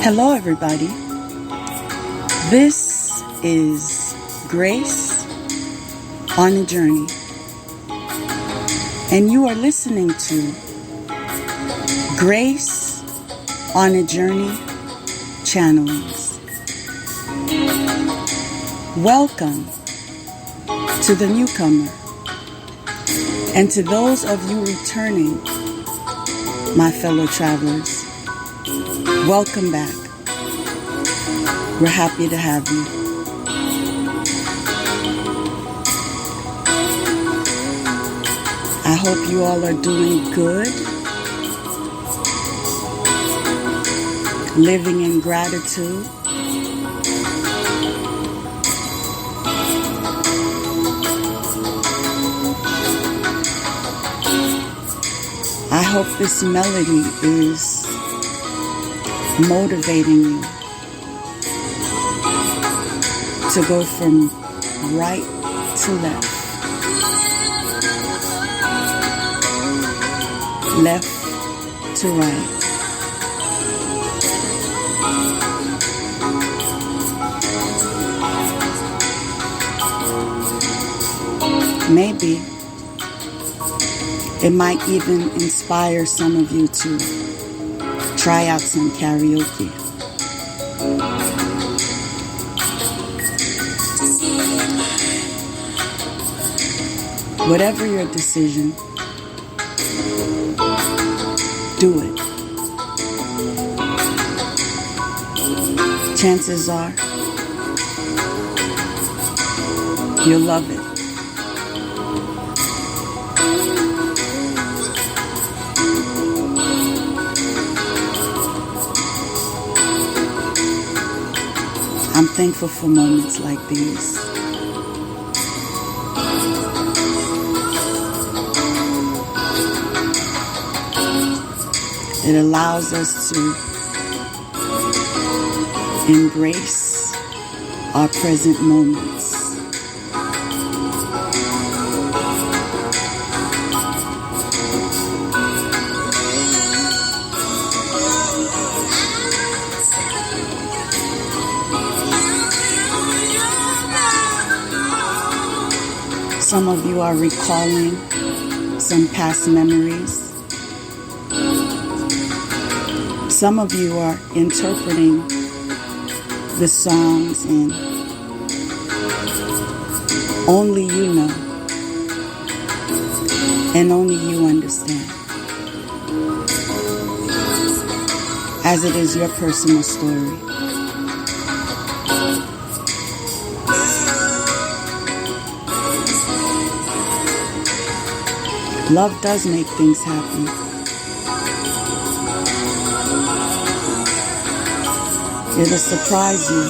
Hello, everybody. This is Grace on a Journey, and you are listening to Grace on a Journey Channelings. Welcome to the newcomer, and to those of you returning, my fellow travelers. Welcome back. We're happy to have you. I hope you all are doing good, living in gratitude. I hope this melody is motivating you to go from right to left, left to right. Maybe it might even inspire some of you to try out some karaoke. Whatever your decision, do it. Chances are you'll love it. I'm thankful for moments like these. It allows us to embrace our present moments. Some of you are recalling some past memories. Some of you are interpreting the songs, and only you know, and only you understand, as it is your personal story. Love does make things happen. It'll surprise you.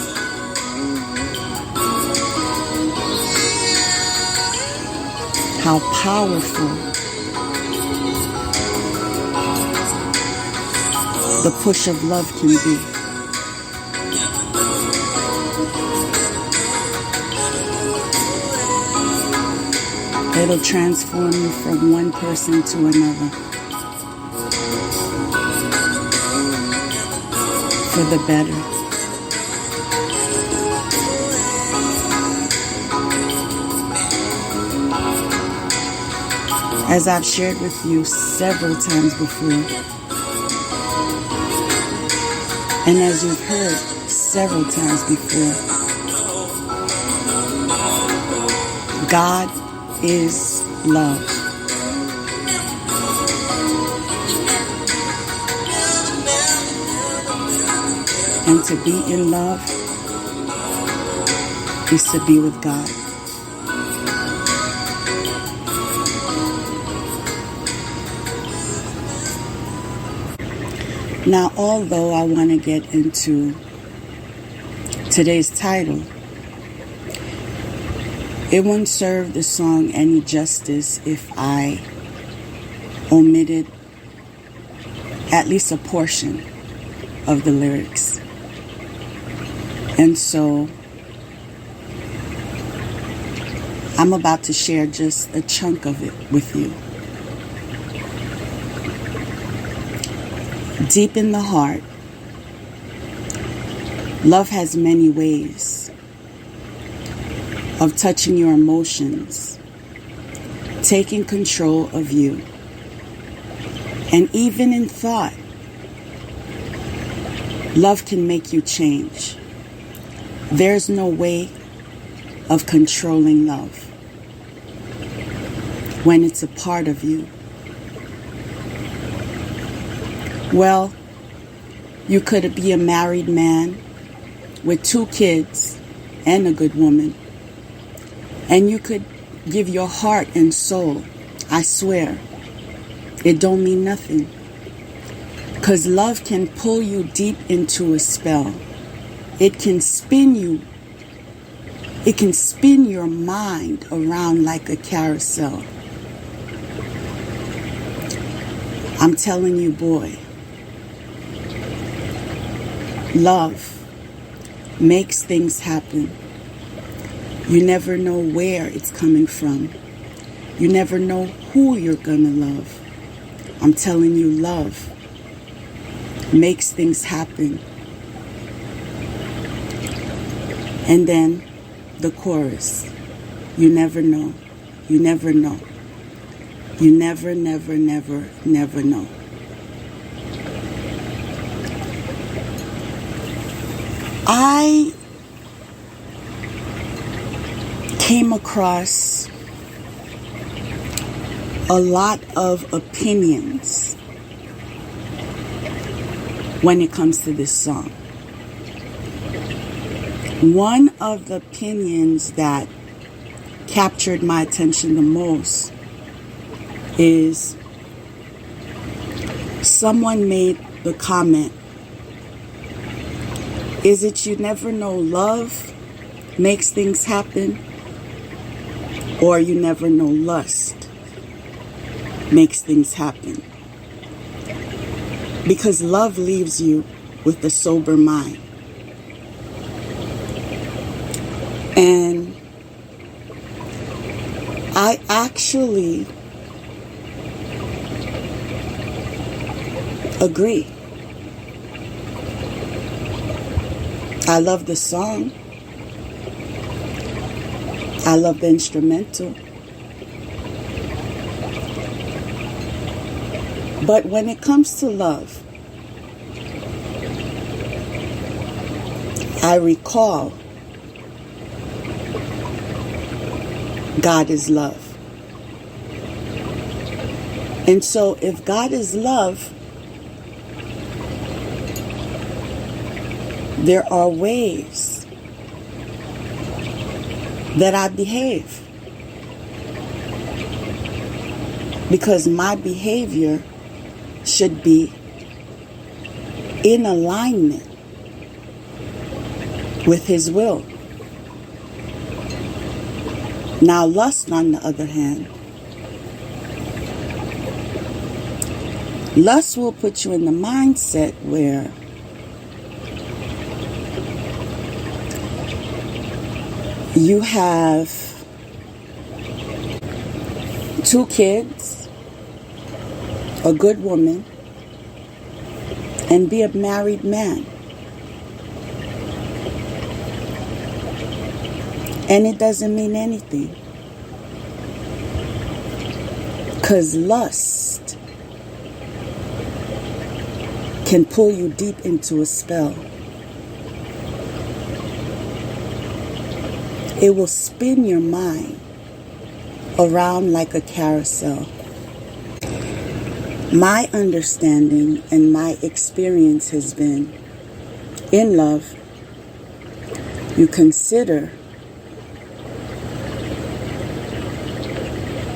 How powerful the push of love can be. It'll transform you from one person to another for the better. As I've shared with you several times before, and as you've heard several times before, God is love. And to be in love is to be with God. Now, although I want to get into today's title, it wouldn't serve the song any justice if I omitted at least a portion of the lyrics. And so I'm about to share just a chunk of it with you. Deep in the heart Love has many ways of touching your emotions, taking control of you, and even in thought, love can make you change. There's no way of controlling love when it's a part of you. Well, you could be a married man with 2 kids and a good woman, and you could give your heart and soul. I swear, it don't mean nothing. 'Cause love can pull you deep into a spell. It can spin you. It can spin your mind around like a carousel. I'm telling you, boy, love makes things happen. You never know where it's coming from. You never know who you're gonna love. I'm telling you, love makes things happen. And then the chorus, you never know. You never know. You never, never, never, never know. I came across a lot of opinions when it comes to this song. One of the opinions that captured my attention the most is someone made the comment, is it you never know love makes things happen, or you never know lust makes things happen? Because love leaves you with a sober mind. And I actually agree. I love the song. I love the instrumental. But when it comes to love, I recall God is love. And so if God is love, there are ways that I behave. Because my behavior should be in alignment with His will. Now, lust, on the other hand, lust will put you in the mindset where you have 2 kids, a good woman, and be a married man. And it doesn't mean anything. 'Cause lust can pull you deep into a spell. It will spin your mind around like a carousel. My understanding and my experience has been, in love, you consider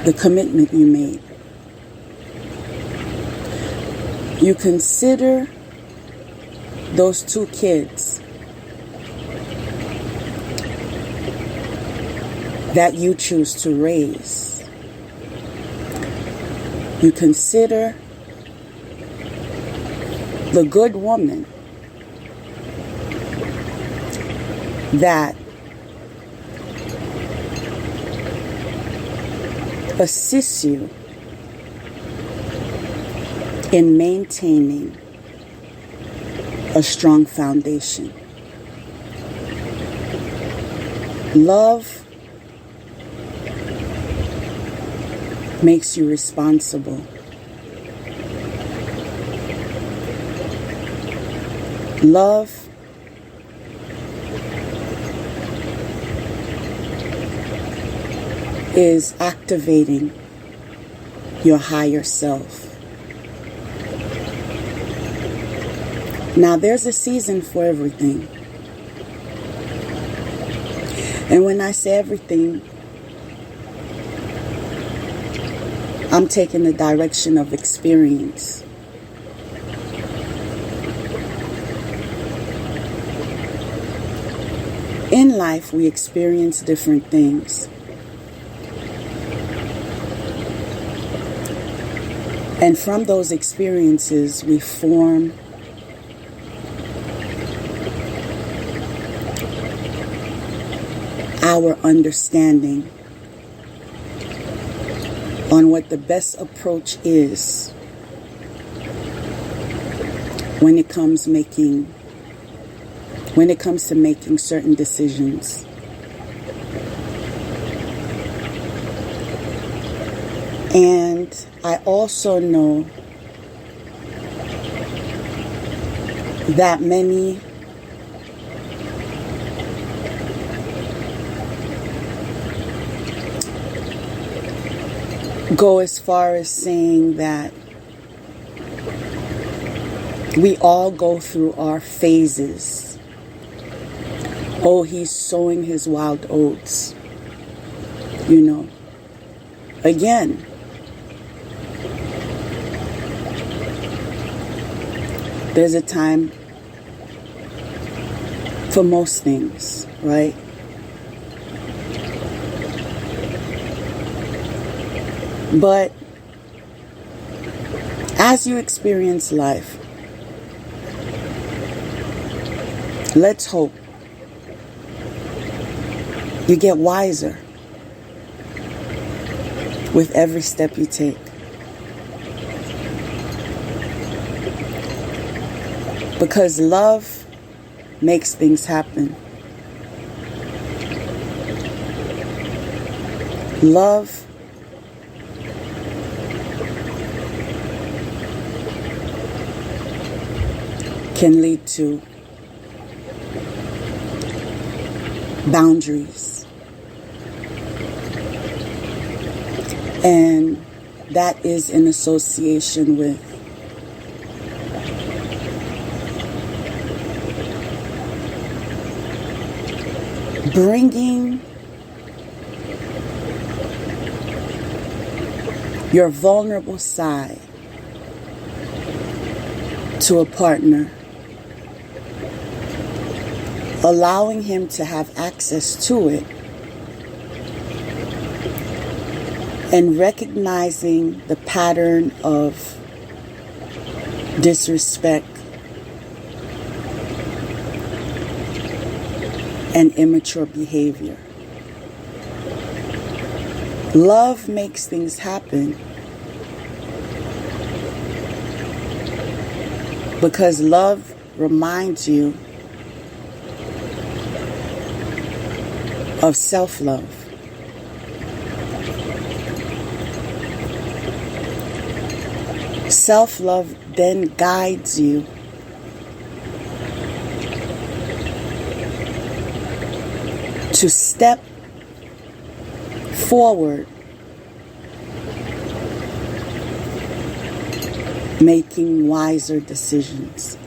the commitment you made. You consider those 2 kids that you choose to raise. You consider the good woman that assists you in maintaining a strong foundation. Love makes you responsible. Love is activating your higher self. Now, there's a season for everything. And when I say everything, I'm taking the direction of experience. In life, we experience different things. And from those experiences, we form our understanding on what the best approach is when it comes to making certain decisions. And I also know that many go as far as saying that we all go through our phases. Oh, he's sowing his wild oats. Again, there's a time for most things, right? But as you experience life, let's hope you get wiser with every step you take. Because love makes things happen. Love can lead to boundaries. And that is in association with bringing your vulnerable side to a partner, allowing him to have access to it, and recognizing the pattern of disrespect and immature behavior. Love makes things happen because love reminds you of self-love. Self-love then guides you to step forward, making wiser decisions.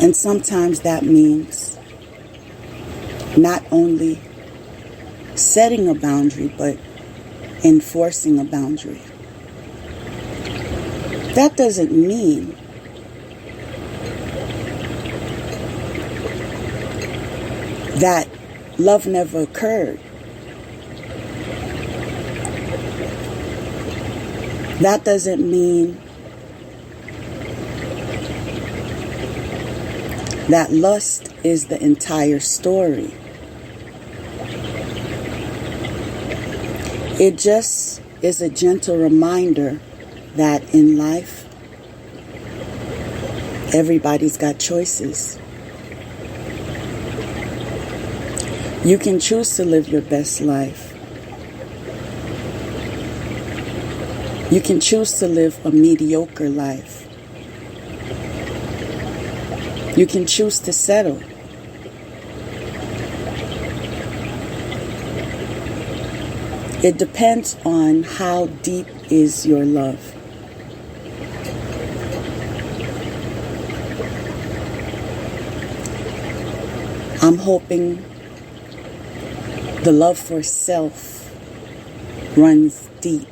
And sometimes that means not only setting a boundary, but enforcing a boundary. That doesn't mean that love never occurred. That doesn't mean that lust is the entire story. It just is a gentle reminder that in life, Everybody's got choices. You can choose to live your best life. You can choose to live a mediocre life. You can choose to settle. It depends on how deep is your love. I'm hoping the love for self runs deep.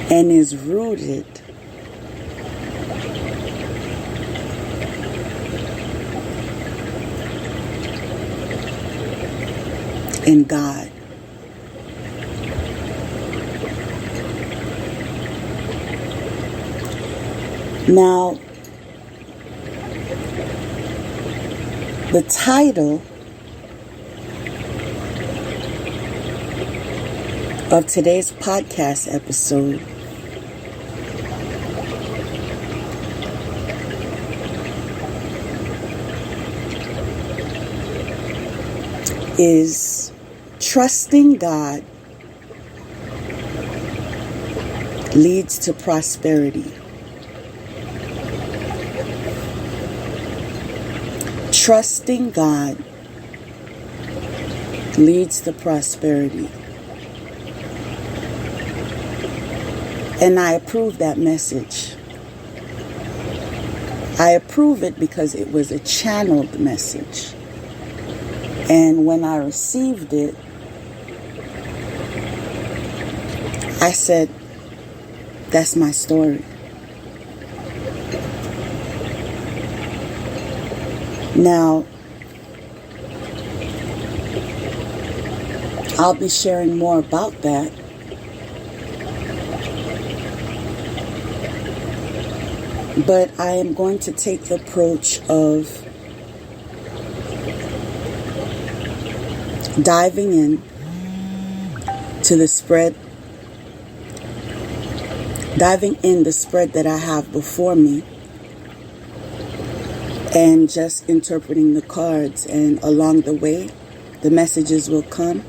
And is rooted in God. Now, the title of today's podcast episode is Trusting God Leads to Prosperity. Trusting God leads to prosperity. And I approve that message. I approve it because it was a channeled message. And when I received it, I said, that's my story. Now, I'll be sharing more about that. But I am going to take the approach of diving in to the spread, the spread that I have before me, and just interpreting the cards, and along the way the messages will come,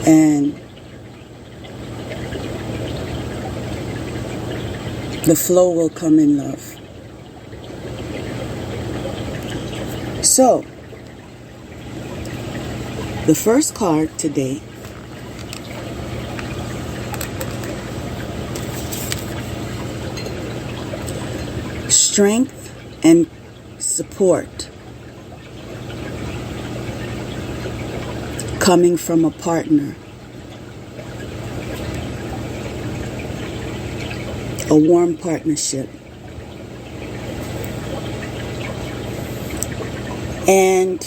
and the flow will come in love. So, the first card today strength and support coming from a partner, a warm partnership. And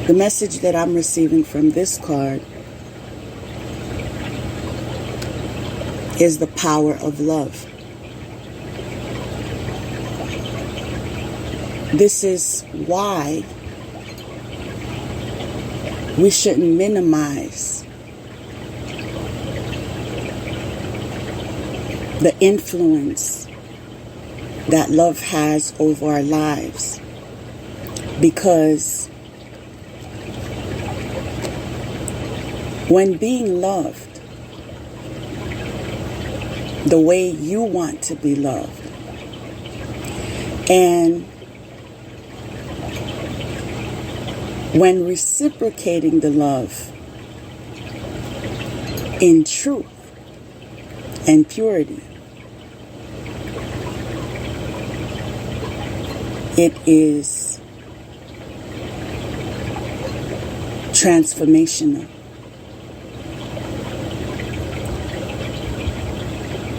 the message that I'm receiving from this card is the power of love. This is why we shouldn't minimize the influence that love has over our lives, because when being loved the way you want to be loved, and when reciprocating the love in truth and purity, it is transformational.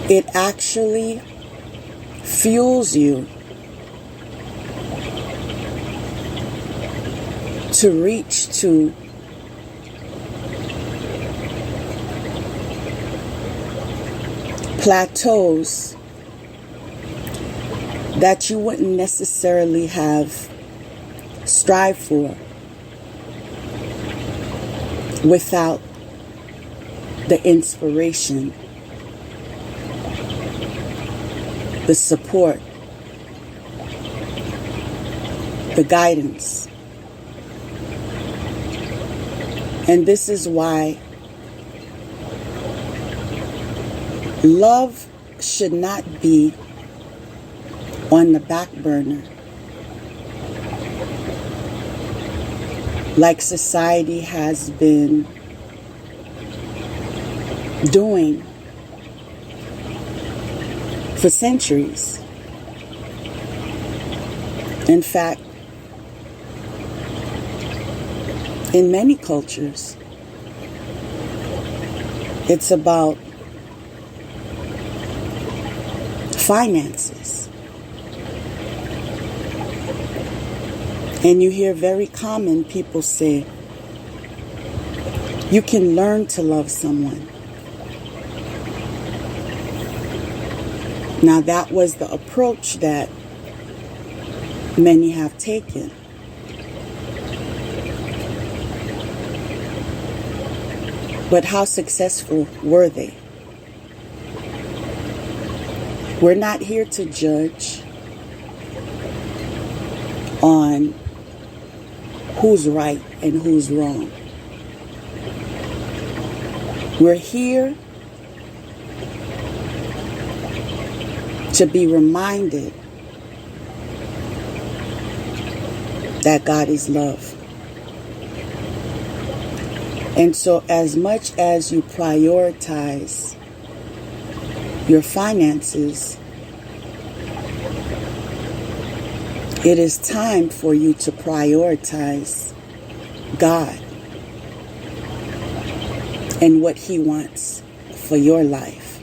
It actually fuels you to reach to plateaus that you wouldn't necessarily have strived for without the inspiration, the support, the guidance. And this is why love should not be on the back burner like society has been doing for centuries. In fact, in many cultures, it's about finances. And you hear very common people say, you can learn to love someone. Now that was the approach that many have taken. But how successful were they? We're not here to judge on who's right and who's wrong. We're here to be reminded that God is love. And so as much as you prioritize your finances, it is time for you to prioritize God and what He wants for your life.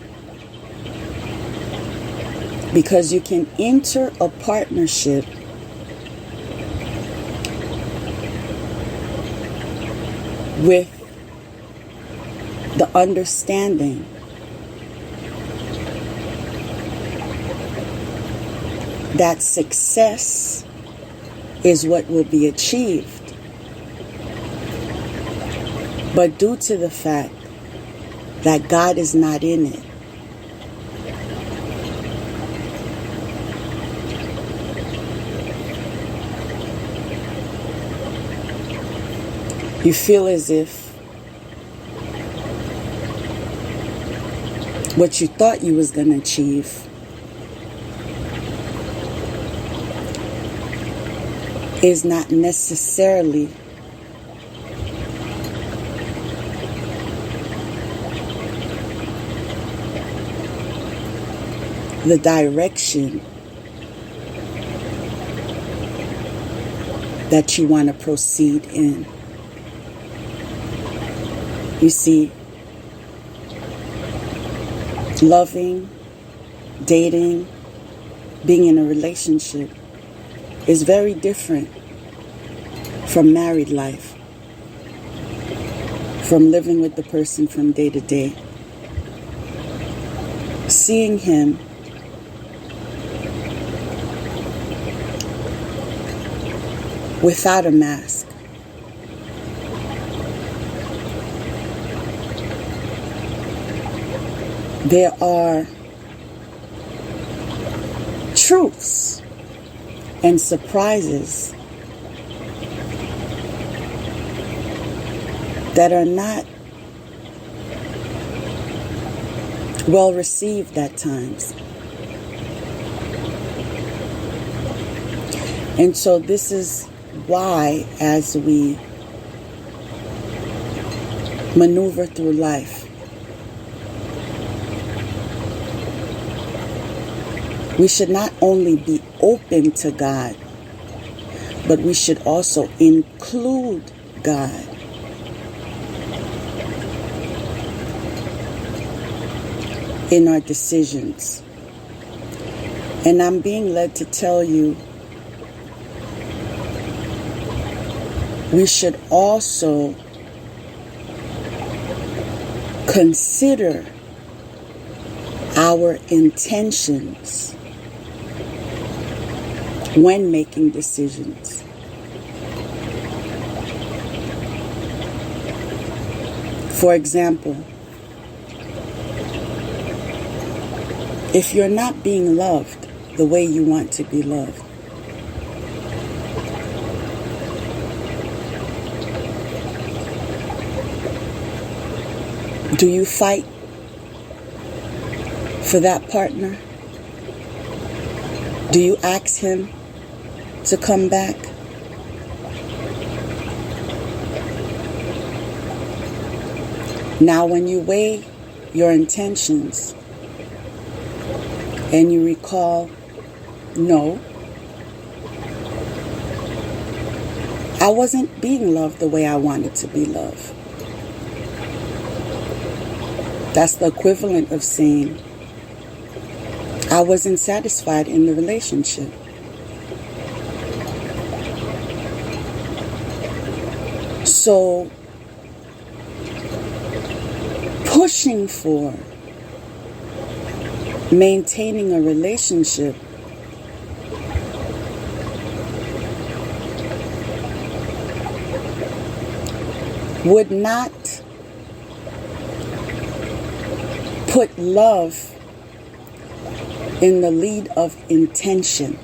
Because you can enter a partnership with the understanding that success is what will be achieved. But due to the fact that God is not in it, you feel as if what you thought you was going to achieve is not necessarily the direction that you want to proceed in. You see, loving, dating, being in a relationship is very different from married life, from living with the person from day to day, seeing him without a mask. There are truths and surprises that are not well received at times. And so this is why, as we maneuver through life, we should not only be open to God, but we should also include God in our decisions. And I'm being led to tell you, we should also consider our intentions when making decisions. For example, if you're not being loved the way you want to be loved, do you fight for that partner? Do you ask him to come back? Now, when you weigh your intentions and you recall, no, I wasn't being loved the way I wanted to be loved. That's the equivalent of saying, I wasn't satisfied in the relationship. So, pushing for maintaining a relationship would not put love in the lead of intention.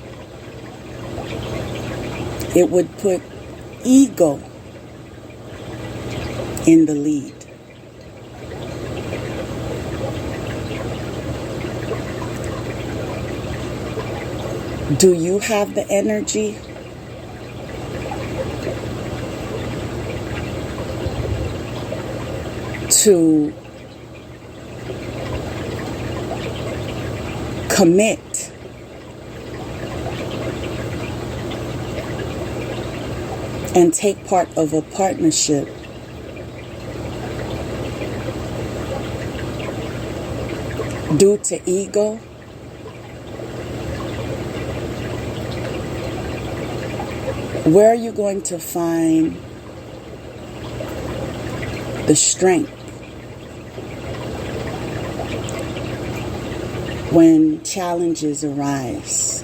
It would put ego in the lead. Do you have the energy to commit and take part of a partnership due to ego? Where are you going to find the strength when challenges arise?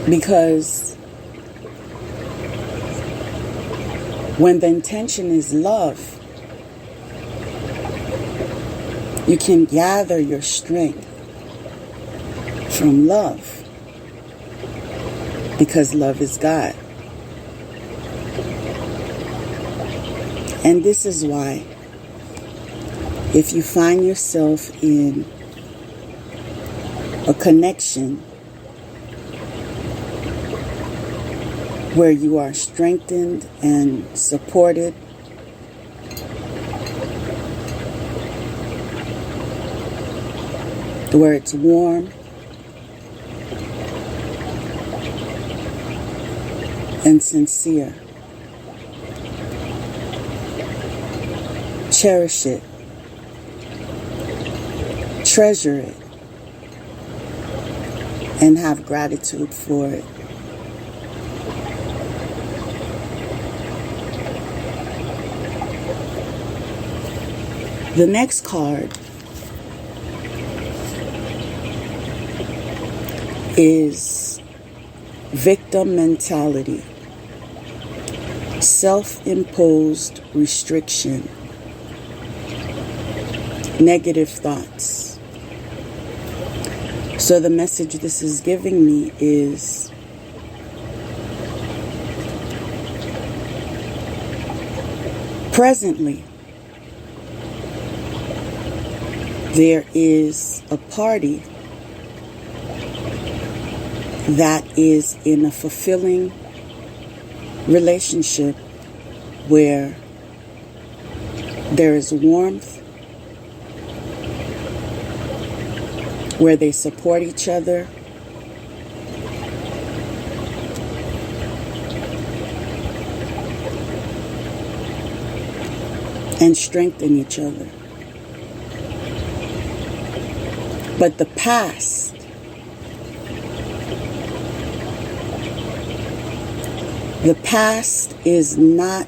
Because when the intention is love, you can gather your strength from love, because love is God. And this is why, if you find yourself in a connection where you are strengthened and supported, where it's warm and sincere, cherish it, treasure it, and have gratitude for it. The next card is victim mentality, self-imposed restriction, negative thoughts. So the message this is giving me is presently there is a party that is in a fulfilling relationship where there is warmth, where they support each other, and strengthen each other. But the past is not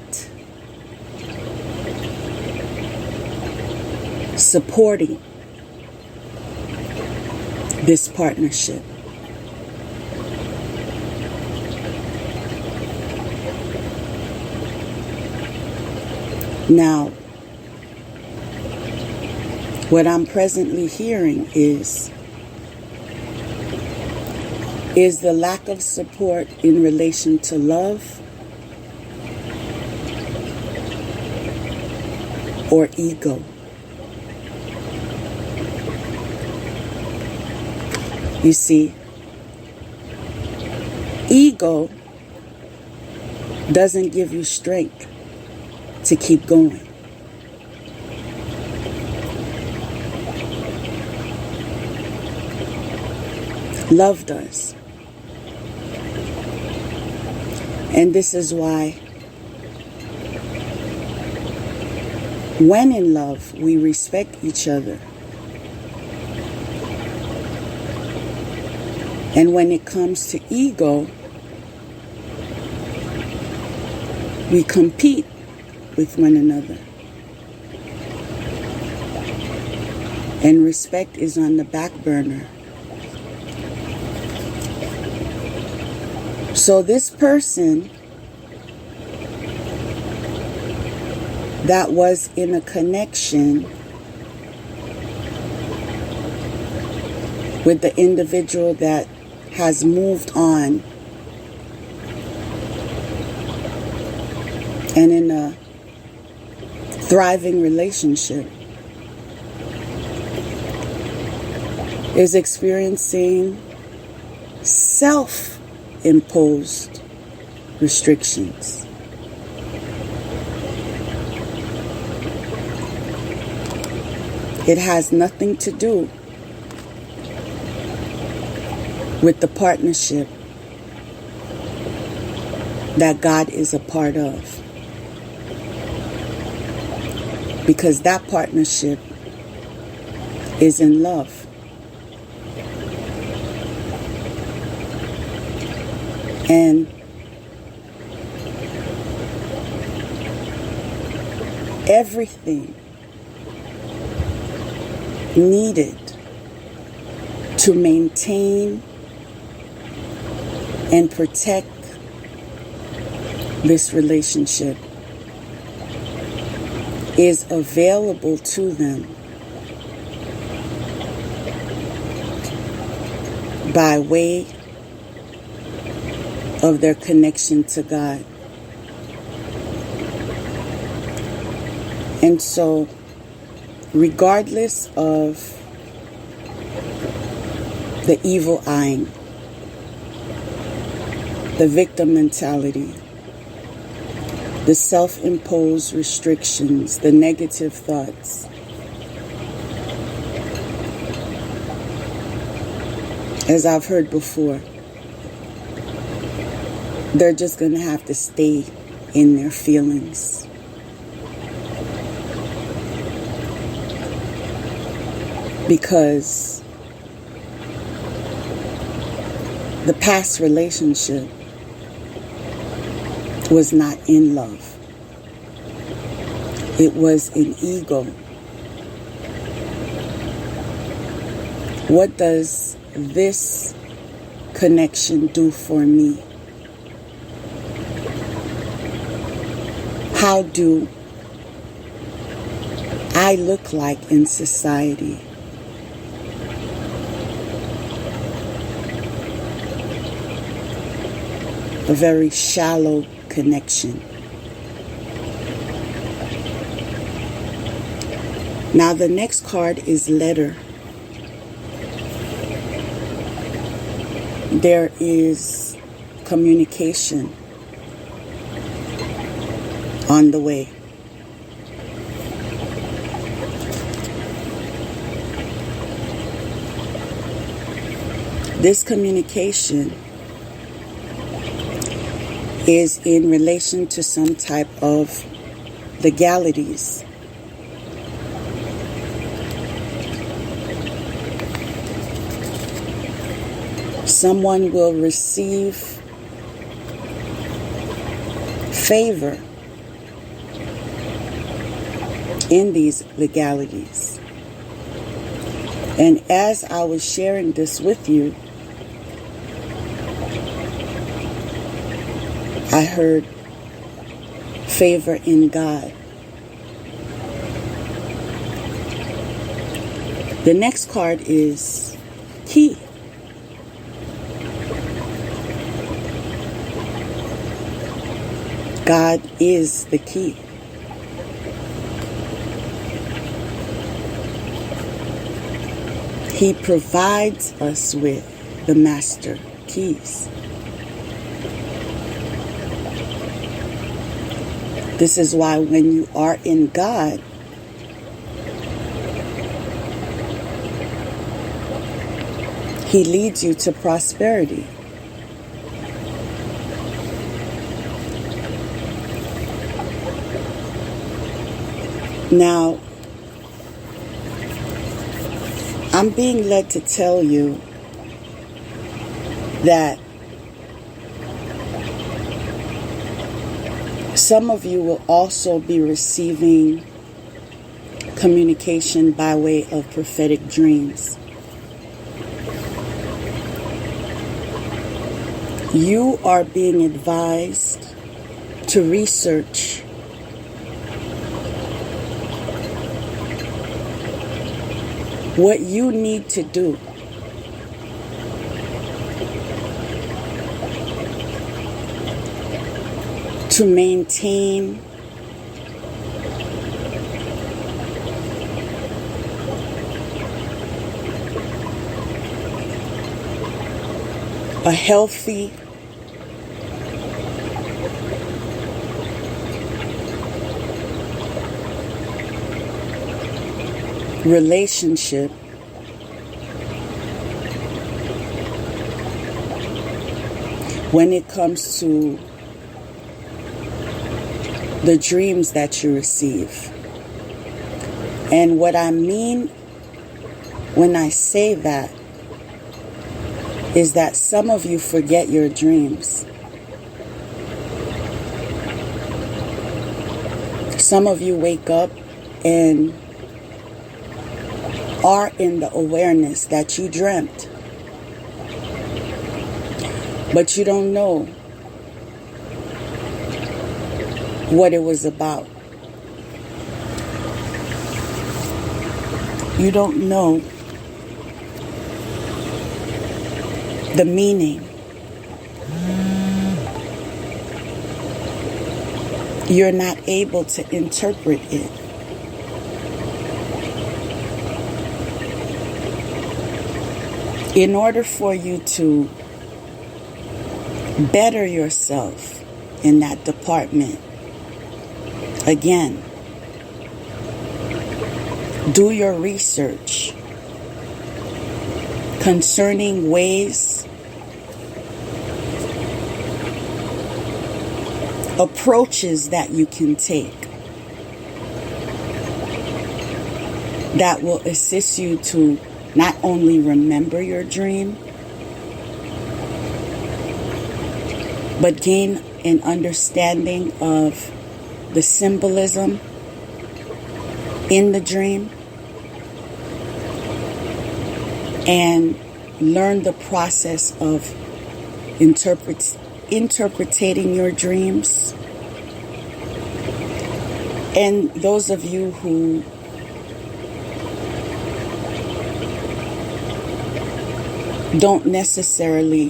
supporting this partnership. Now, what I'm presently hearing is the lack of support in relation to love or ego. You see, ego doesn't give you strength to keep going. Love does. And this is why when in love, we respect each other. And when it comes to ego, we compete with one another. And respect is on the back burner. So this person that was in a connection with the individual that has moved on and in a thriving relationship is experiencing self-imposed restrictions. It has nothing to do with the partnership that God is a part of. Because that partnership is in love. And everything needed to maintain and protect this relationship is available to them by way of their connection to God. And so, regardless of the evil eyeing, the victim mentality, the self-imposed restrictions, the negative thoughts, as I've heard before, they're just going to have to stay in their feelings. Because the past relationship was not in love. It was in ego. What does this connection do for me? How do I look like in society? A very shallow connection. Now the next card is letter. There is communication on the way. This communication is in relation to some type of legalities. Someone will receive favor in these legalities. And as I was sharing this with you, I heard favor in God. The next card is key. God is the key. He provides us with the master keys. This is why when you are in God, He leads you to prosperity. Now, I'm being led to tell you that some of you will also be receiving communication by way of prophetic dreams. You are being advised to research what you need to do to maintain a healthy relationship when it comes to the dreams that you receive. And what I mean when I say that is that some of you forget your dreams. Some of you wake up and are in the awareness that you dreamt, but you don't know what it was about. You don't know the meaning. You're not able to interpret it. In order for you to better yourself in that department, again, do your research concerning ways, approaches that you can take that will assist you to not only remember your dream, but gain an understanding of the symbolism in the dream and learn the process of interpreting your dreams. And those of you who don't necessarily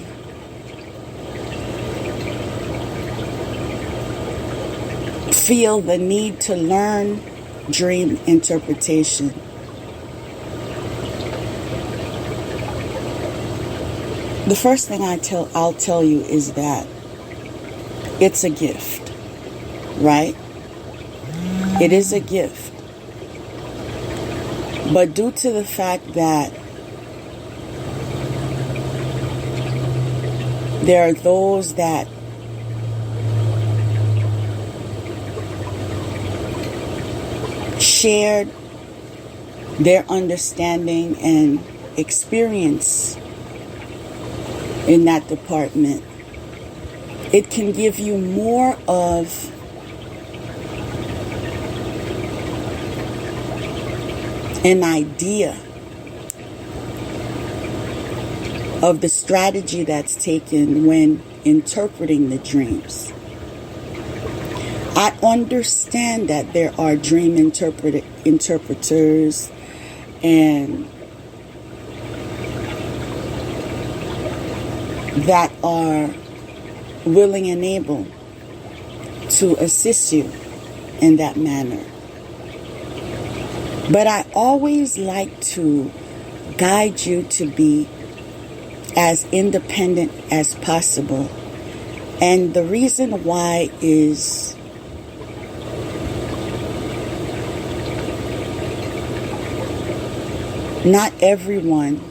feel the need to learn dream interpretation, the first thing I'll tell you is that it's a gift, right? It is a gift. But due to the fact that there are those that shared their understanding and experience in that department, it can give you more of an idea of the strategy that's taken when interpreting the dreams. I understand that there are dream interpreters and that are willing and able to assist you in that manner. But I always like to guide you to be as independent as possible. And the reason why is not everyone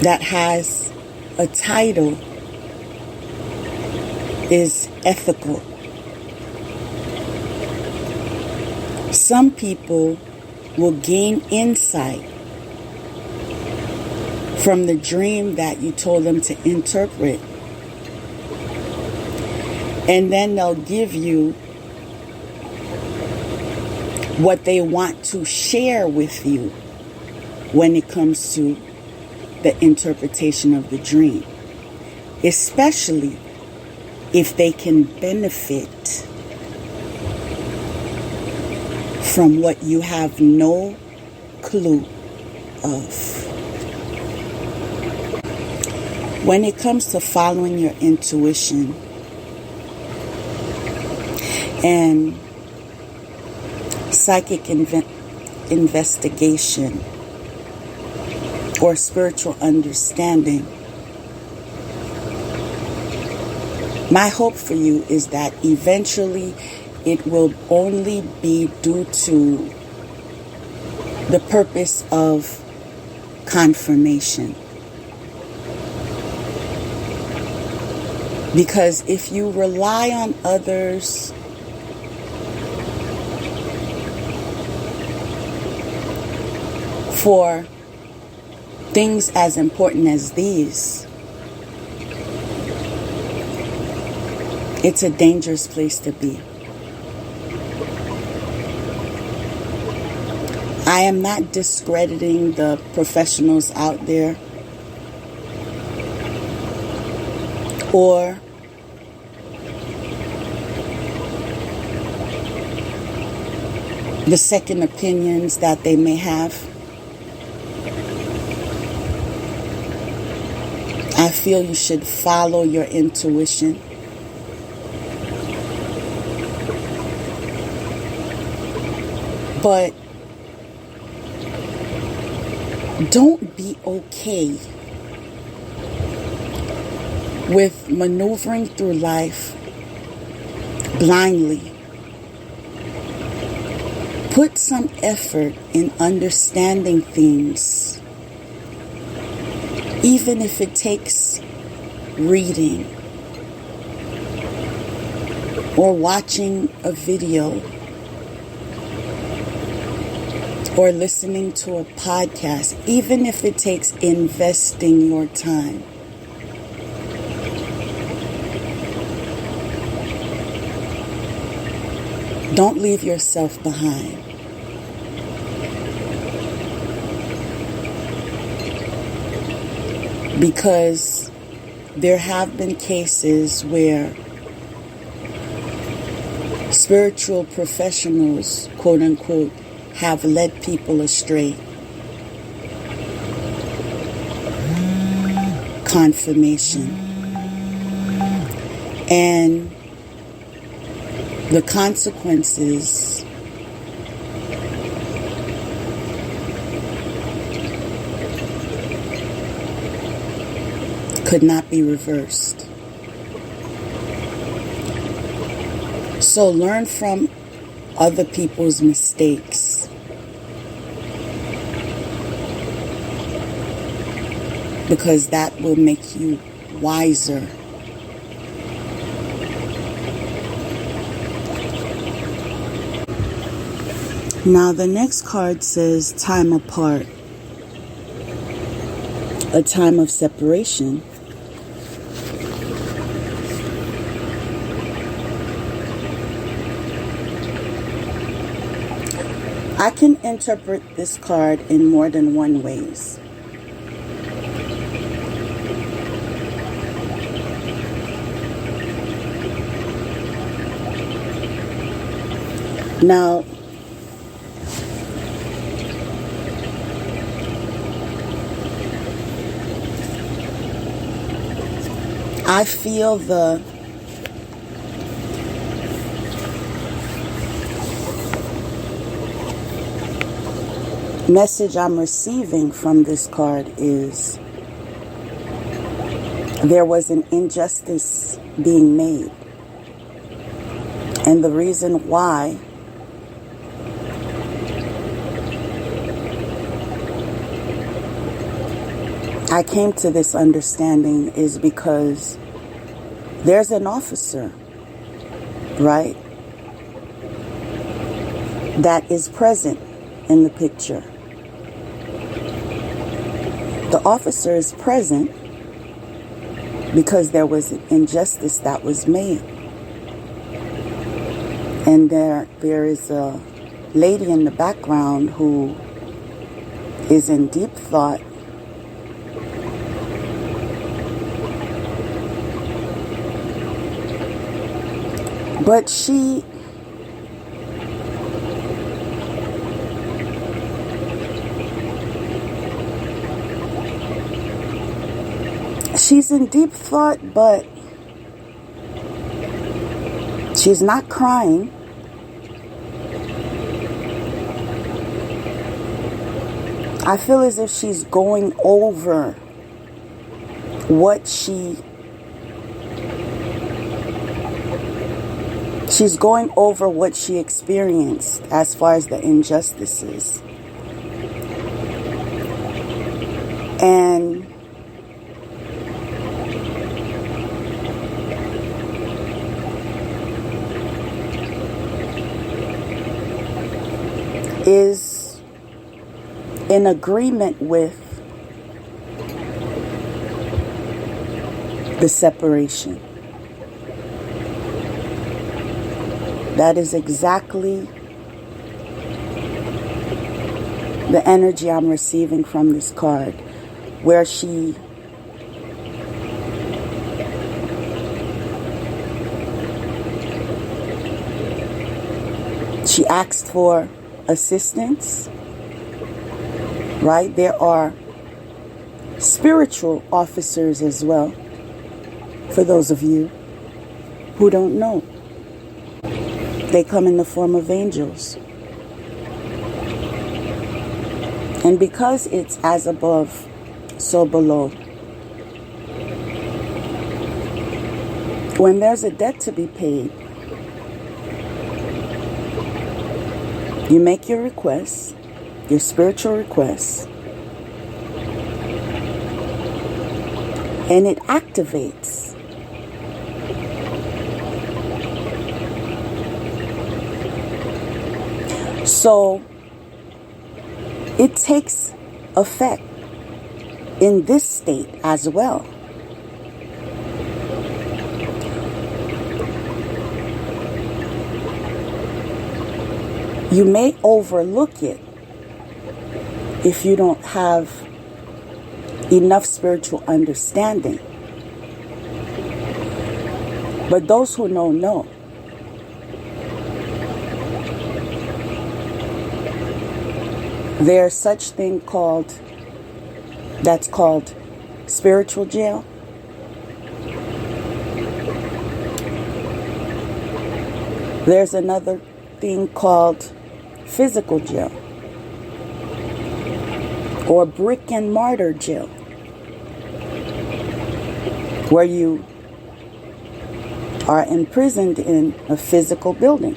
that has a title is ethical. Some people will gain insight from the dream that you told them to interpret, and then they'll give you what they want to share with you when it comes to the interpretation of the dream, especially if they can benefit from what you have no clue of. When it comes to following your intuition and psychic investigation or spiritual understanding, my hope for you is that eventually it will only be due to the purpose of confirmation. Because if you rely on others for things as important as these, it's a dangerous place to be. I am not discrediting the professionals out there or the second opinions that they may have. I feel you should follow your intuition. But don't be okay with maneuvering through life blindly. Put some effort in understanding things, even if it takes reading or watching a video or listening to a podcast, even if it takes investing your time. Don't leave yourself behind. Because there have been cases where spiritual professionals, quote unquote, have led people astray. Confirmation. And the consequences could not be reversed. So learn from other people's mistakes. Because that will make you wiser. Now the next card says time apart. A time of separation. I can interpret this card in more than one ways. Now, I feel the message I'm receiving from this card is there was an injustice being made. And the reason why I came to this understanding is because there's an officer, right, that is present in the picture. The officer is present because there was an injustice that was made. And there is a lady in the background who is in deep thought. But she's in deep thought, but she's not crying. I feel as if she's going over what she's going over what she experienced as far as the injustices. And is in agreement with the separation. That is exactly the energy I'm receiving from this card, where she asked for assistance, right? There are spiritual officers as well, for those of you who don't know. They come in the form of angels. And because it's as above, so below, when there's a debt to be paid, you make your requests, your spiritual requests, and it activates. So it takes effect in this state as well. You may overlook it if you don't have enough spiritual understanding. But those who know, know. There's such thing that's called spiritual jail. There's another thing called physical jail, or brick and mortar jail, where you are imprisoned in a physical building.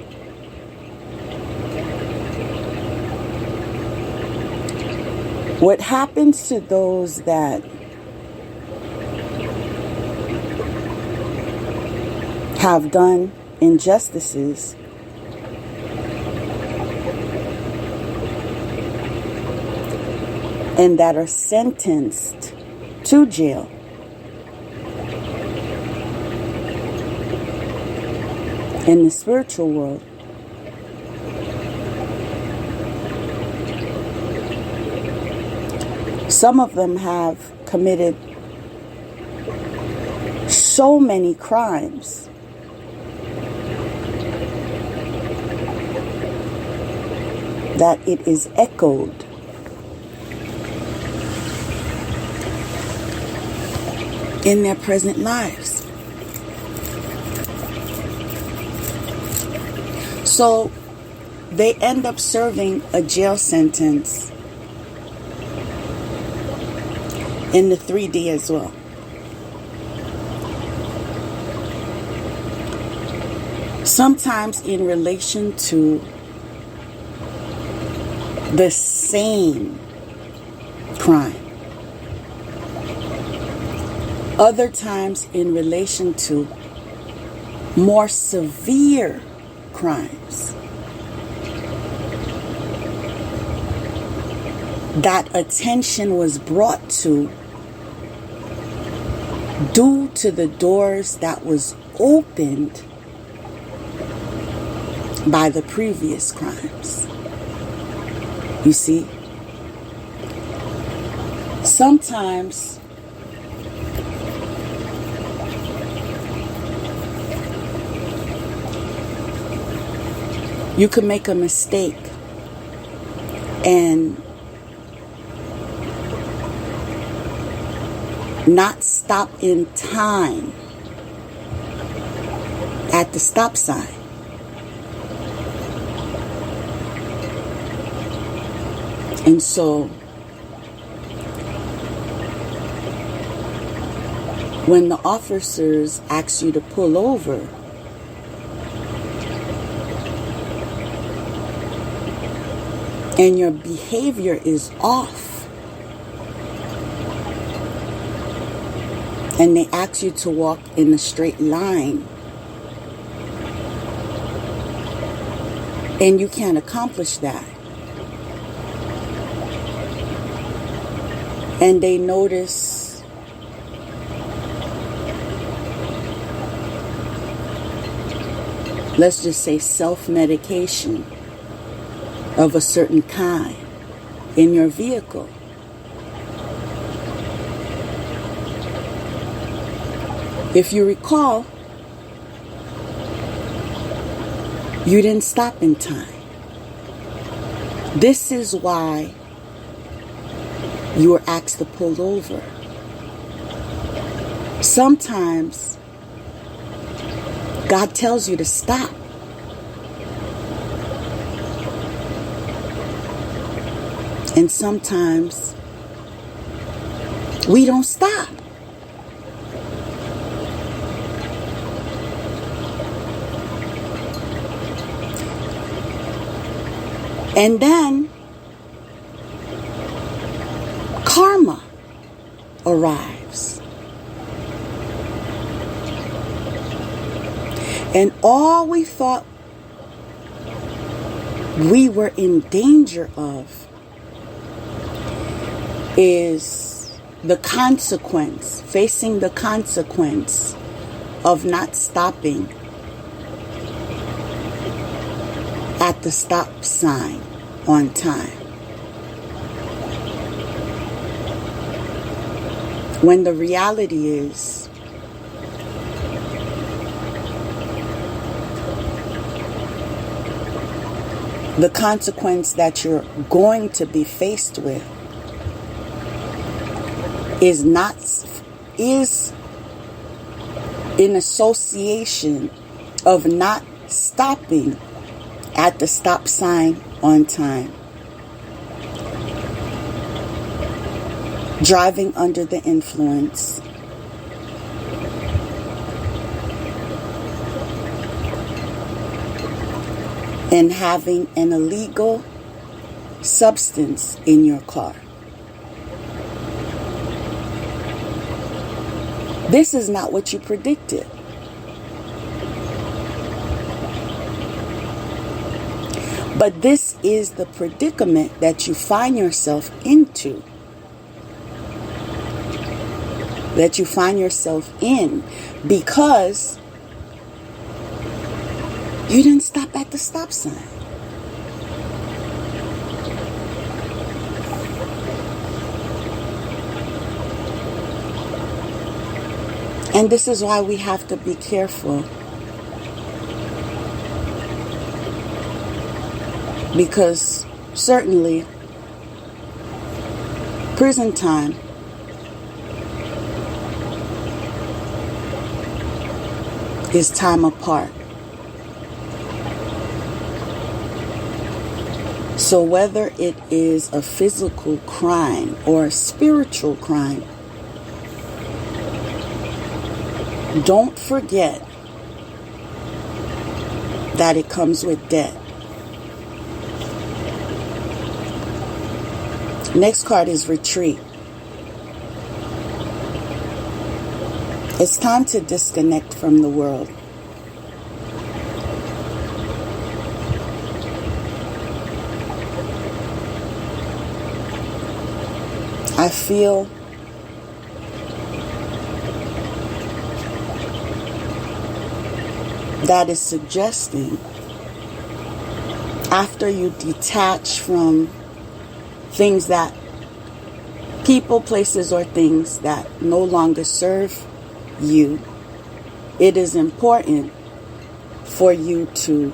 What happens to those that have done injustices and that are sentenced to jail, in the spiritual world, some of them have committed so many crimes that it is echoed in their present lives. So they end up serving a jail sentence in the 3D as well. Sometimes in relation to the same crime. Other times in relation to more severe crimes that attention was brought to due to the doors that was opened by the previous crimes. You see? Sometimes you could make a mistake and not stop in time at the stop sign. And so when the officers ask you to pull over, and your behavior is off, and they ask you to walk in a straight line, and you can't accomplish that, and they notice let's just say self-medication of a certain kind in your vehicle, if you recall, you didn't stop in time. This is why you were asked to pull over. Sometimes God tells you to stop. And sometimes we don't stop. And then karma arrives. And all we thought we were in danger of is the consequence, facing the consequence of not stopping at the stop sign on time. When the reality is the consequence that you're going to be faced with is in association of not stopping at the stop sign on time, driving under the influence, and having an illegal substance in your car. This is not what you predicted. But this is the predicament that you find yourself into. That you find yourself in because you didn't stop at the stop sign. And this is why we have to be careful. Because certainly prison time is time apart. So whether it is a physical crime or a spiritual crime, don't forget that it comes with debt. Next card is retreat. It's time to disconnect from the world. I feel that is suggesting after you detach from things that people, places, or things that no longer serve you, it is important for you to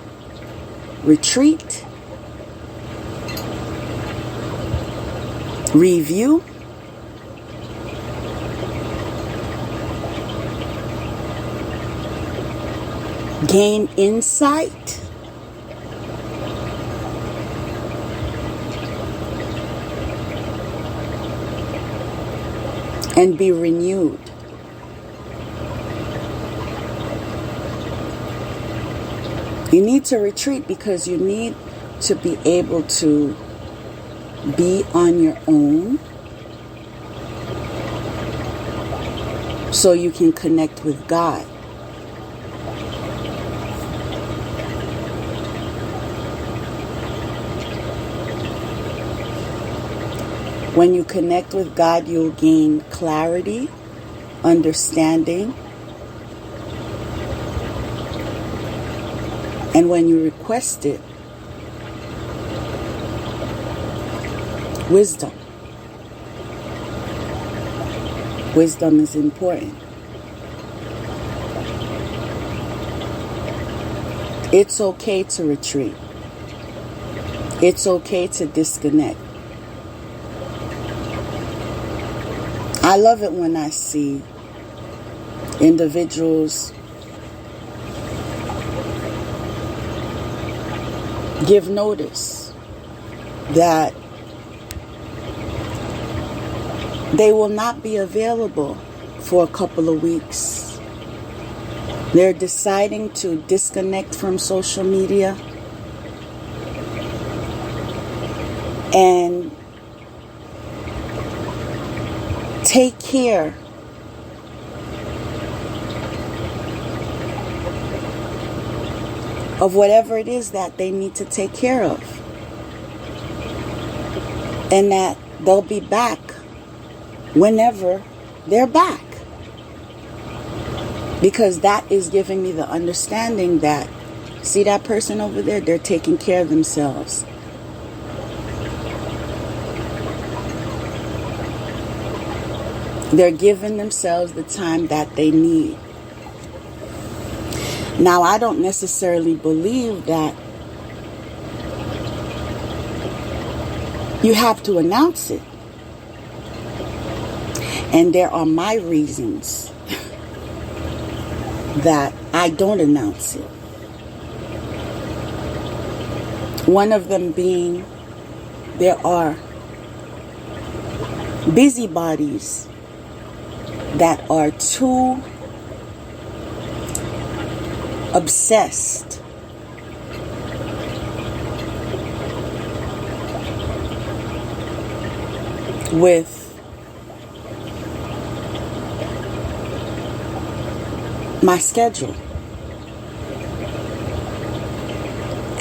retreat, review, gain insight, and be renewed. You need to retreat because you need to be able to be on your own so you can connect with God. When you connect with God, you'll gain clarity, understanding, and when you request it, wisdom. Wisdom is important. It's okay to retreat. It's okay to disconnect. I love it when I see individuals give notice that they will not be available for a couple of weeks. They're deciding to disconnect from social media and take care of whatever it is that they need to take care of. And that they'll be back whenever they're back. Because that is giving me the understanding that, see that person over there? They're taking care of themselves. They're giving themselves the time that they need. Now, I don't necessarily believe that you have to announce it. And there are my reasons that I don't announce it. One of them being, there are busybodies that are too obsessed with my schedule.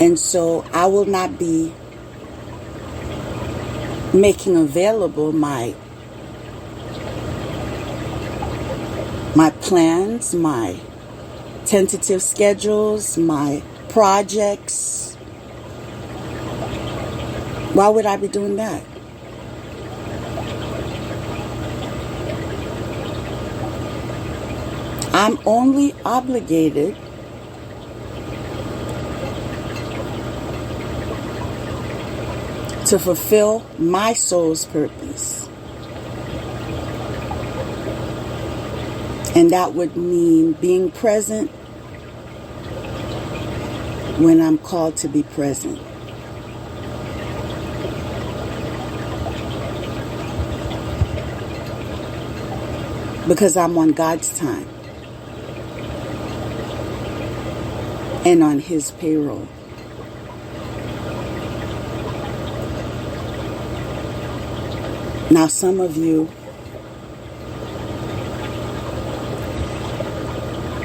And so I will not be making available my plans, my tentative schedules, my projects. Why would I be doing that? I'm only obligated to fulfill my soul's purpose. And that would mean being present when I'm called to be present. because I'm on God's time and on His payroll. Now, some of you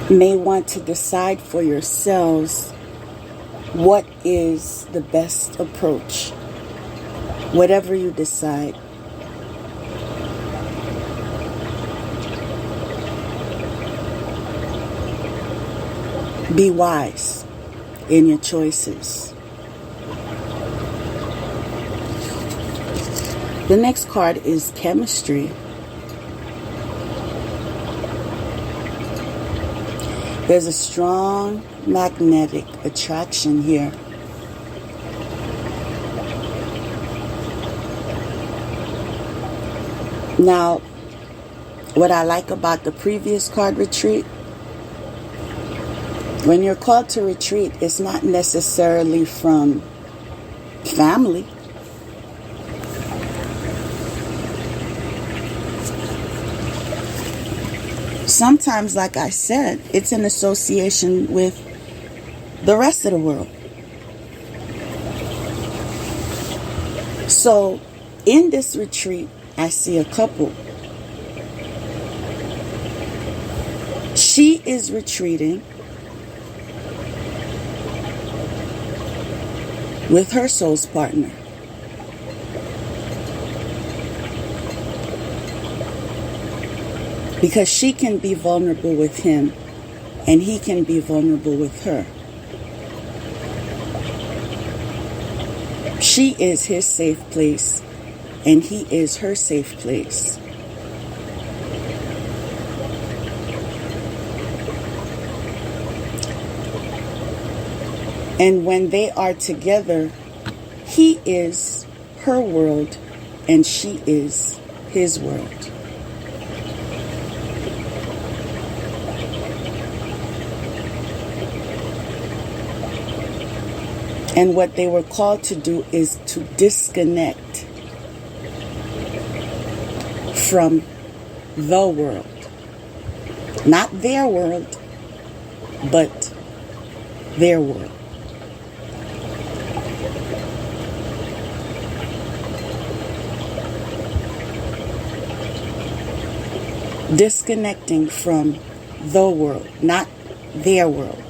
may want to decide for yourselves what is the best approach. Whatever you decide. Be wise in your choices. The next card is chemistry. There's a strong magnetic attraction here. Now, what I like about the previous card retreat, when you're called to retreat, it's not necessarily from family. Sometimes, like I said, it's in association with the rest of the world. So, in this retreat, I see a couple. She is retreating with her soul's partner. Because she can be vulnerable with him and he can be vulnerable with her. She is his safe place and he is her safe place. And when they are together, he is her world and she is his world. And what they were called to do is to disconnect from the world. Not their world, but their world. Disconnecting from the world, not their world.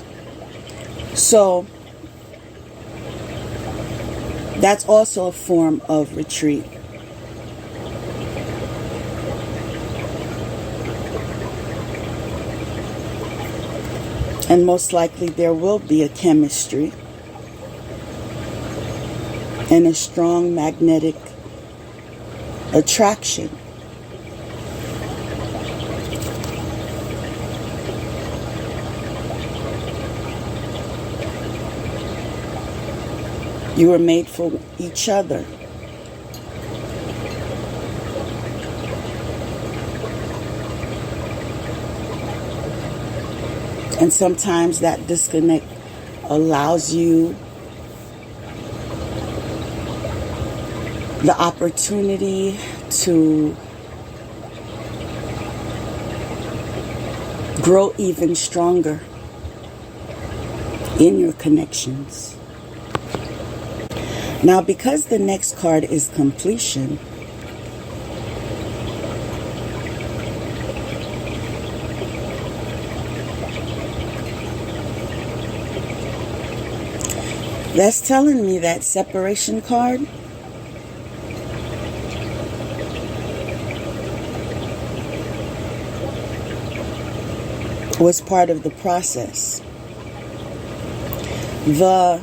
So, that's also a form of retreat. And most likely there will be a chemistry and a strong magnetic attraction. You were made for each other. And sometimes that disconnect allows you the opportunity to grow even stronger in your connections. Now, because the next card is completion, that's telling me that separation card was part of the process. The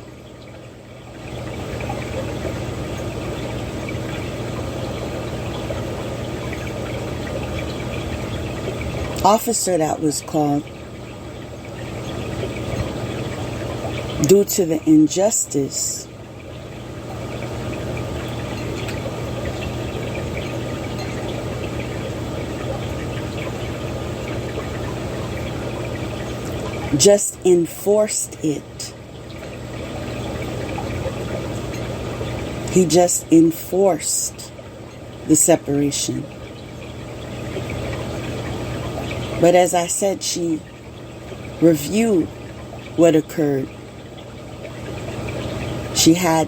officer that was called, due to the injustice, just enforced it. He just enforced the separation. But as I said, she reviewed what occurred. She had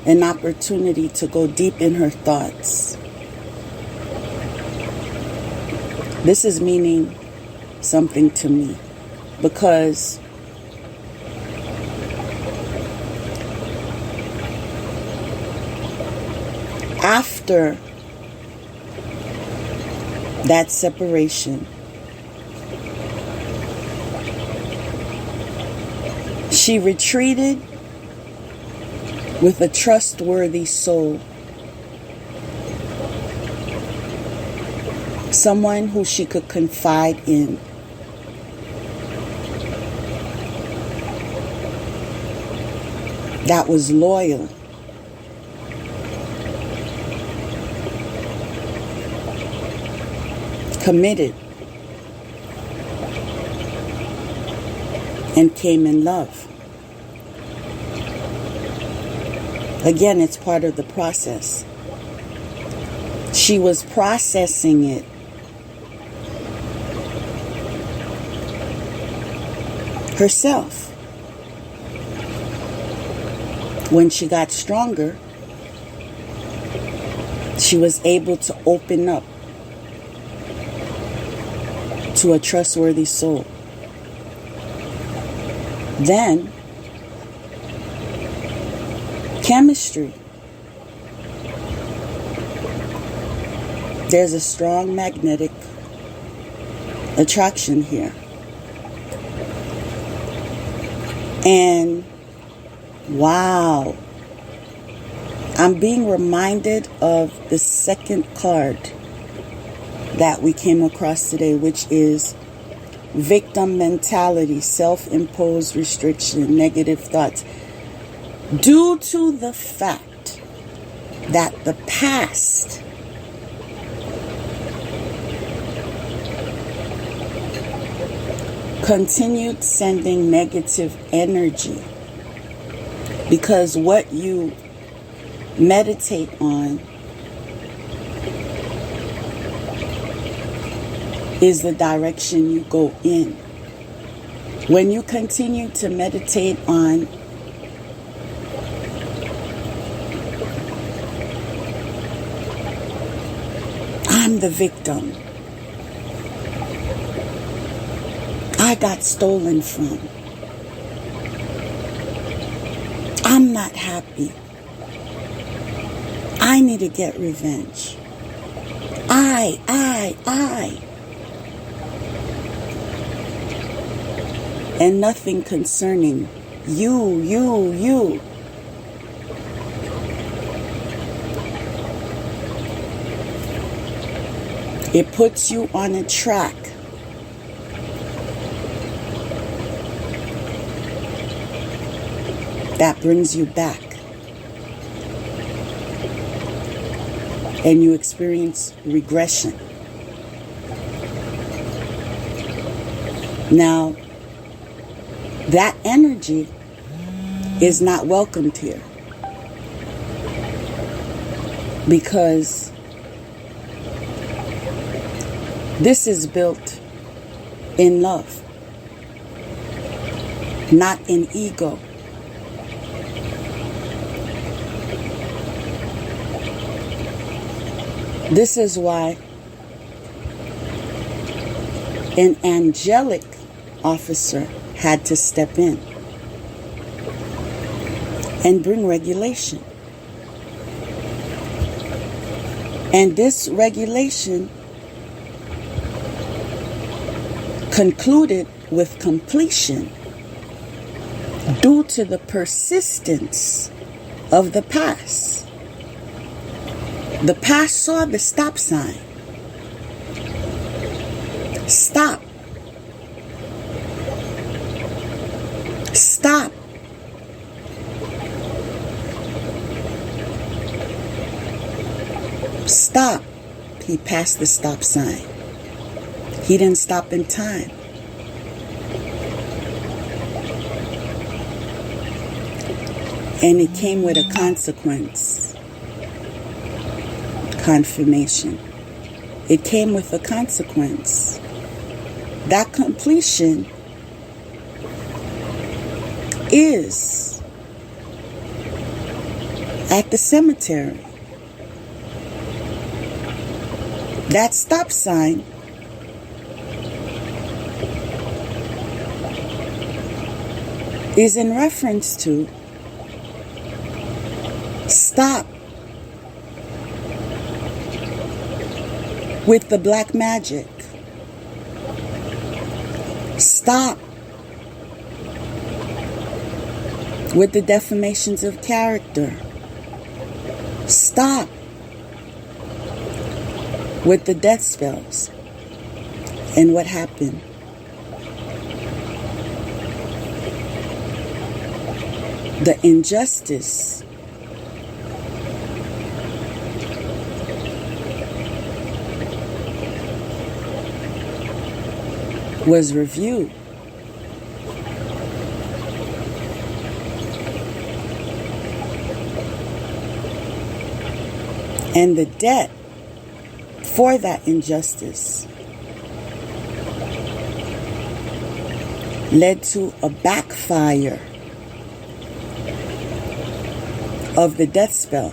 an opportunity to go deep in her thoughts. This is meaning something to me because after that separation, she retreated with a trustworthy soul. Someone who she could confide in. That was loyal. Committed. And came in love. Again, it's part of the process. She was processing it. Herself. When she got stronger, she was able to open up to a trustworthy soul. Then, chemistry. There's a strong magnetic attraction here. And wow, I'm being reminded of the second card that we came across today, which is victim mentality, self-imposed restriction, negative thoughts. Due to the fact that the past continued sending negative energy, because what you meditate on is the direction you go in. When you continue to meditate on I'm the victim, I got stolen from, I'm not happy, I need to get revenge, I. And nothing concerning you. It puts you on a track that brings you back. And you experience regression. Now, that energy is not welcomed here. Because this is built in love, not in ego. This is why an angelic officer had to step in and bring regulation. And this regulation concluded with completion due to the persistence of the past. The past saw the stop sign. Stop. Stop. Stop. He passed the stop sign. He didn't stop in time. And it came with a consequence. Confirmation. It came with a consequence. that completion is at the cemetery. That stop sign is in reference to stop with the black magic. Stop with the defamations of character. Stop with the death spells. And what happened? The injustice was reviewed. And the debt for that injustice led to a backfire of the death spell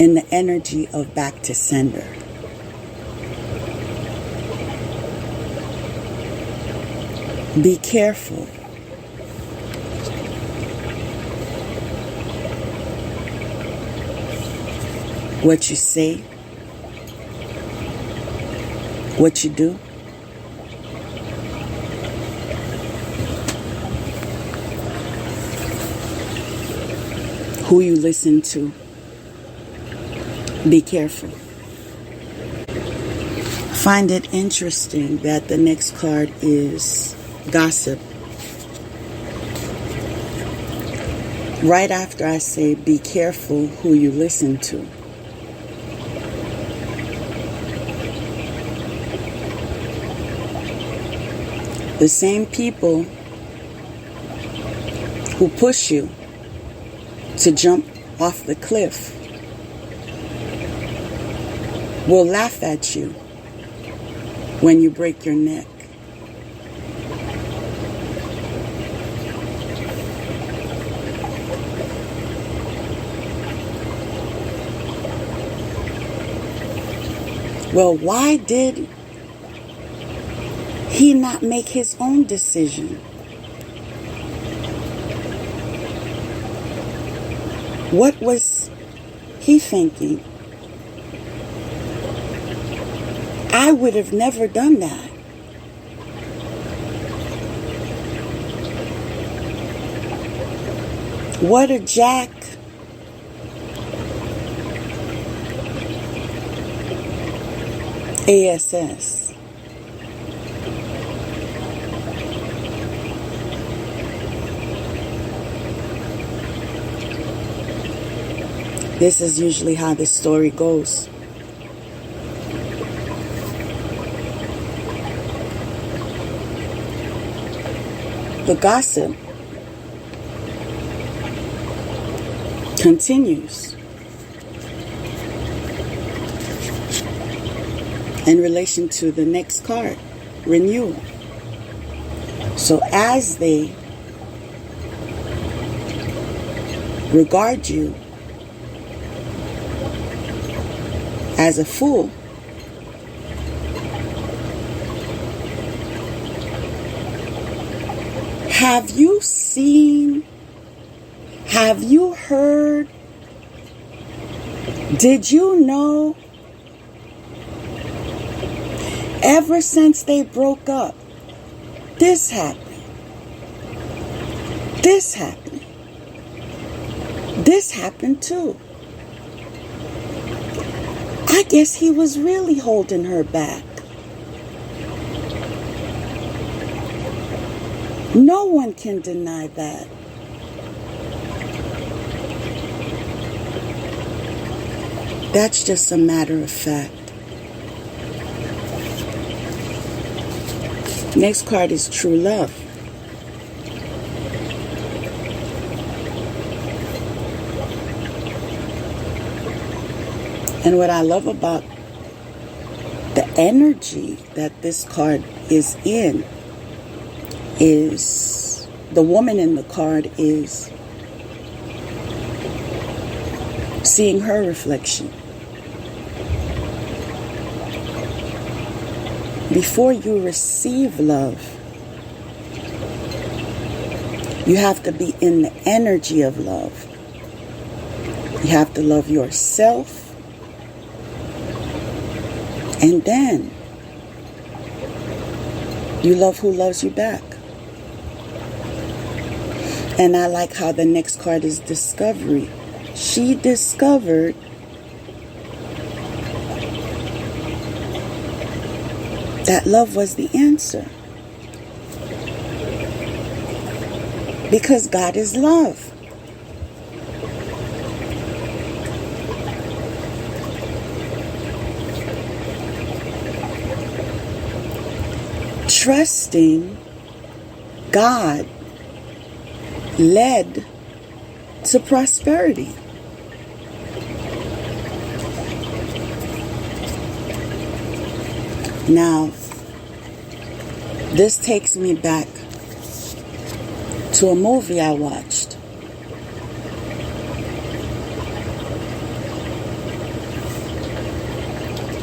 in the energy of back to sender. Be careful. What you say, what you do, who you listen to. Be careful. Find it interesting that the next card is gossip. Right after I say be careful who you listen to. The same people who push you to jump off the cliff will laugh at you when you break your neck. Well, why did he not make his own decision? What was he thinking? I would have never done that. What a jack. ASS. This is usually how the story goes. The gossip continues in relation to the next card, renewal. So as they regard you as a fool, have you seen, have you heard, did you know, ever since they broke up, this happened, this happened, this happened too. I guess he was really holding her back. No one can deny that. That's just a matter of fact. Next card is true love. And what I love about the energy that this card is in is, the woman in the card is seeing her reflection. Before you receive love, you have to be in the energy of love. You have to love yourself. And then you love who loves you back. And I like how the next card is discovery. She discovered that love was the answer. Because God is love. Trusting God led to prosperity. Now, this takes me back to a movie I watched.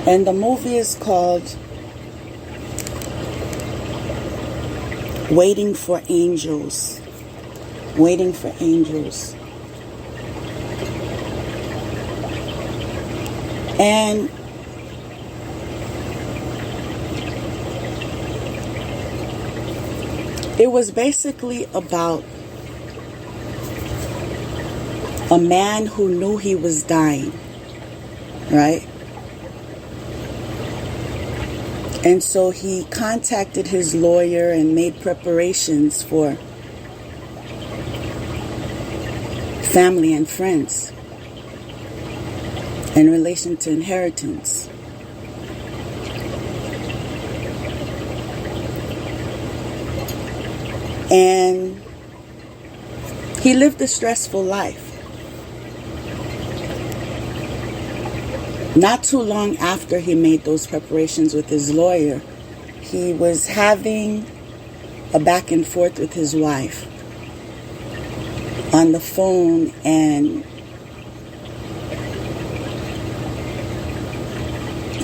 And the movie is called Waiting for Angels. Waiting for Angels. And it was basically about a man who knew he was dying, right? And so he contacted his lawyer and made preparations for family and friends in relation to inheritance. And he lived a stressful life. Not too long after he made those preparations with his lawyer, he was having a back and forth with his wife on the phone, and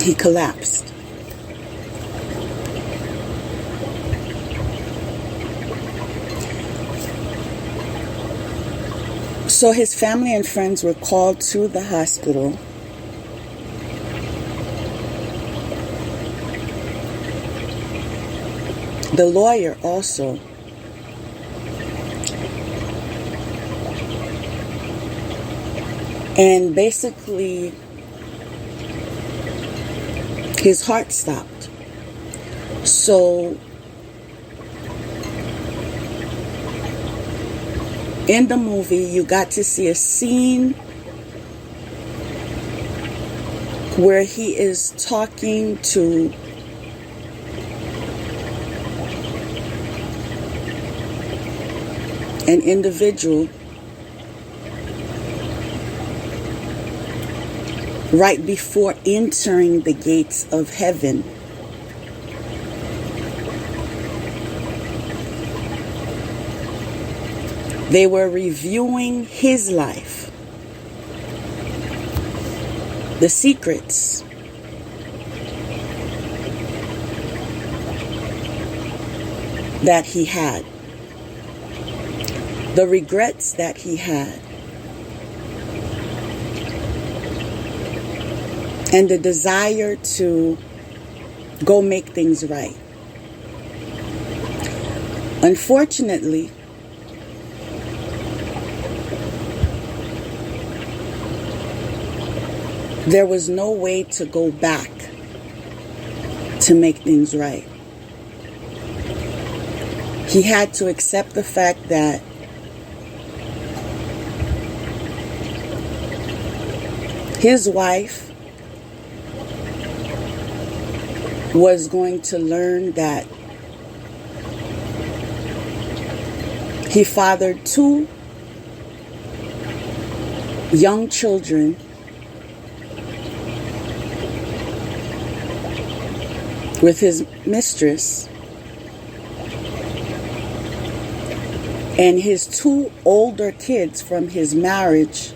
he collapsed. So his family and friends were called to the hospital. The lawyer also. And basically, his heart stopped. So, in the movie, you got to see a scene where he is talking to an individual right before entering the gates of heaven. They were reviewing his life, the secrets, that he had, the regrets that he had, and the desire to go make things right. Unfortunately, there was no way to go back to make things right. He had to accept the fact that his wife was going to learn that he fathered 2 young children with his mistress, and his 2 older kids from his marriage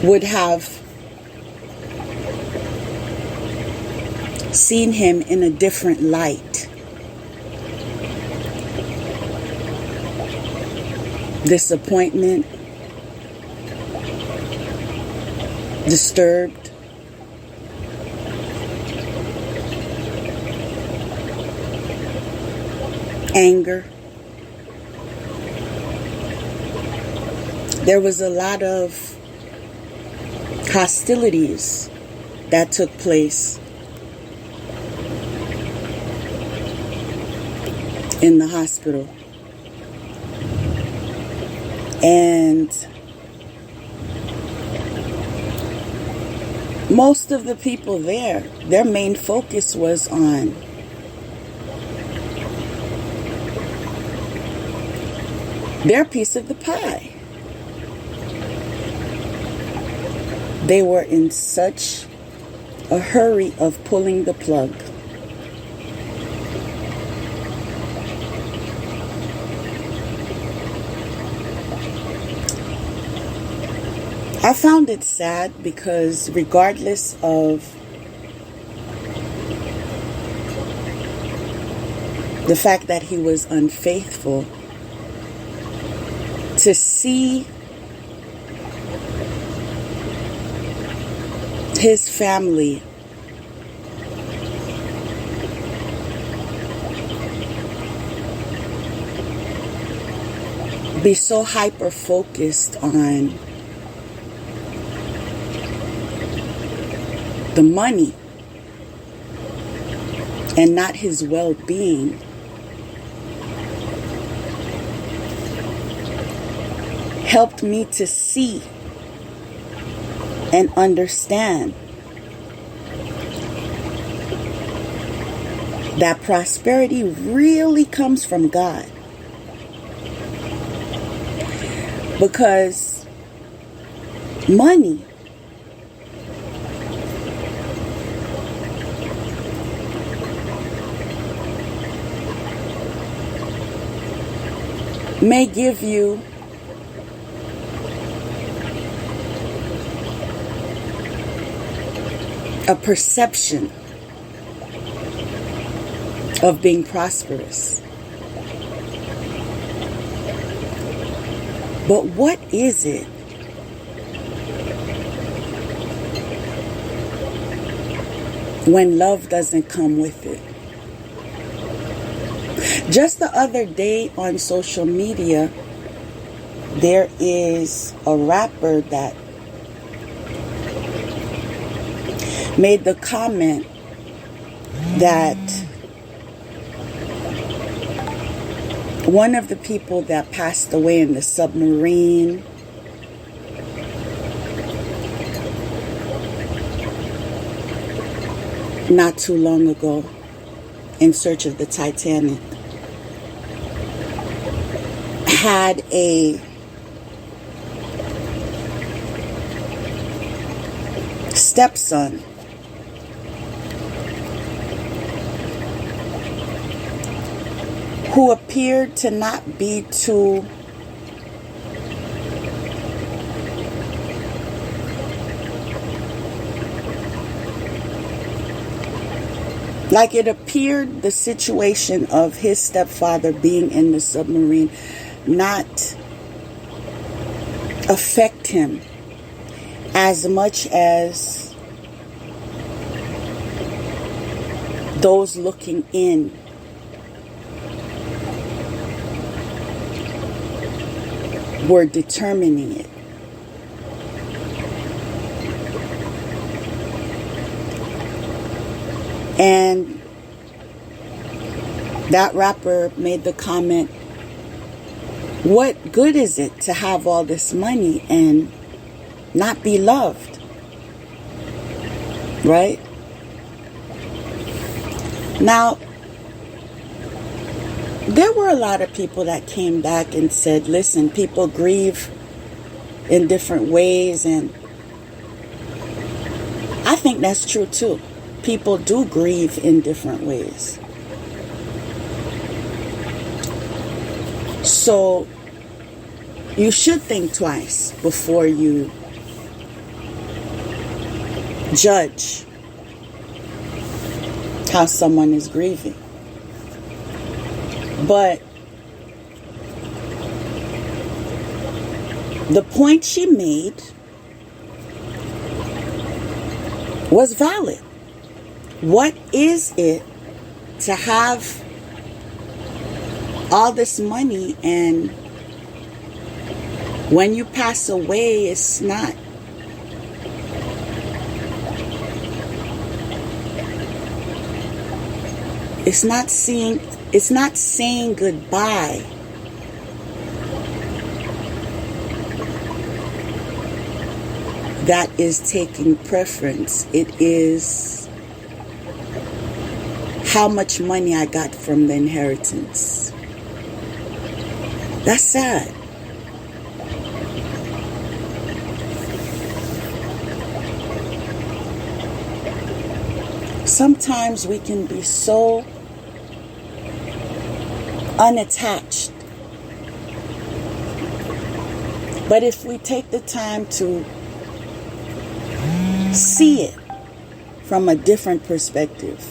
would have seen him in a different light. Disappointment, disturbed, anger. There was a lot of hostilities that took place in the hospital. And most of the people there, their main focus was on their piece of the pie. They were in such a hurry of pulling the plug. I found it sad because regardless of the fact that he was unfaithful, to see his family be so hyper-focused on the money and not his well-being helped me to see and understand that prosperity really comes from God. Because money may give you a perception of being prosperous. But what is it when love doesn't come with it? Just the other day on social media, there is a rapper that made the comment that one of the people that passed away in the submarine not too long ago in search of the Titanic had a stepson who appeared to not be too like it appeared the situation of his stepfather being in the submarine not affect him as much as those looking in were determining it. And that rapper made the comment, what good is it to have all this money and not be loved? Right? Now, there were a lot of people that came back and said, listen, people grieve in different ways, and I think that's true too. People do grieve in different ways. So you should think twice before you judge how someone is grieving. But the point she made was valid. What is it to have all this money, and when you pass away, it's not saying goodbye. That is taking preference. It is how much money I got from the inheritance. That's sad. Sometimes we can be so unattached. But if we take the time to see it from a different perspective,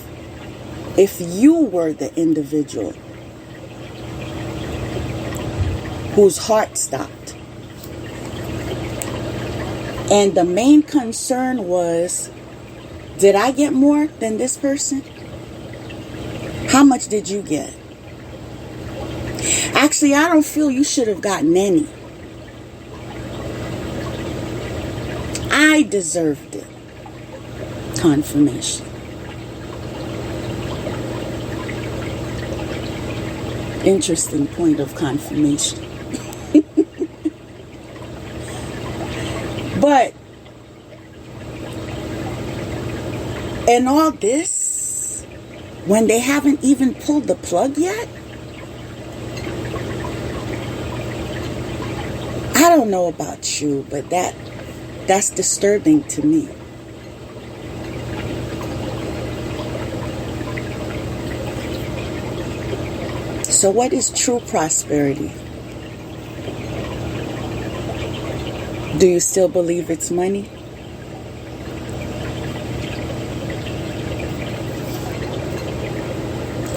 if you were the individual whose heart stopped, and the main concern was, did I get more than this person? How much did you get? Actually, I don't feel you should have gotten any. I deserved it. Confirmation. Interesting point of confirmation. But in all this, when they haven't even pulled the plug yet, I don't know about you, but that's disturbing to me. So what is true prosperity? Do you still believe it's money?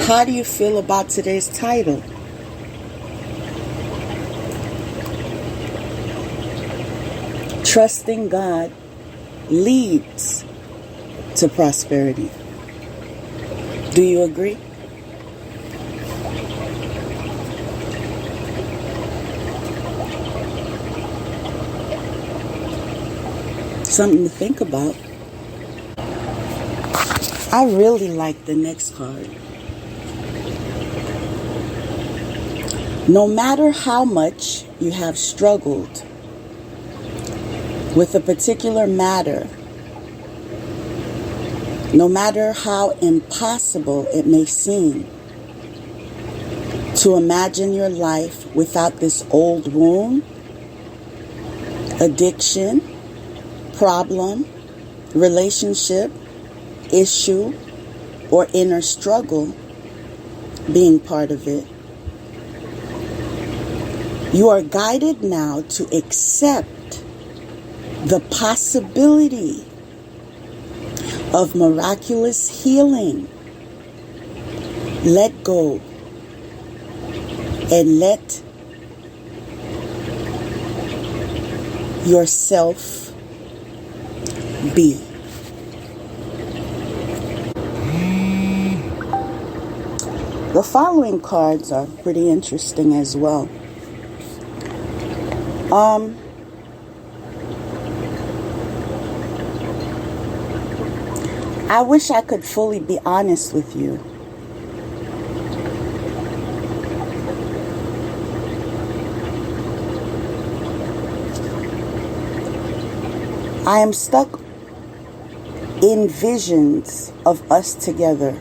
How do you feel about today's title? Trusting God leads to prosperity. Do you agree? Something to think about. I really like the next card. No matter how much you have struggled with a particular matter, no matter how impossible it may seem to imagine your life without this old wound, addiction, problem, relationship, issue, or inner struggle being part of it, you are guided now to accept the possibility of miraculous healing. Let go and let yourself be. The following cards are pretty interesting as well. I wish I could fully be honest with you. I am stuck in visions of us together.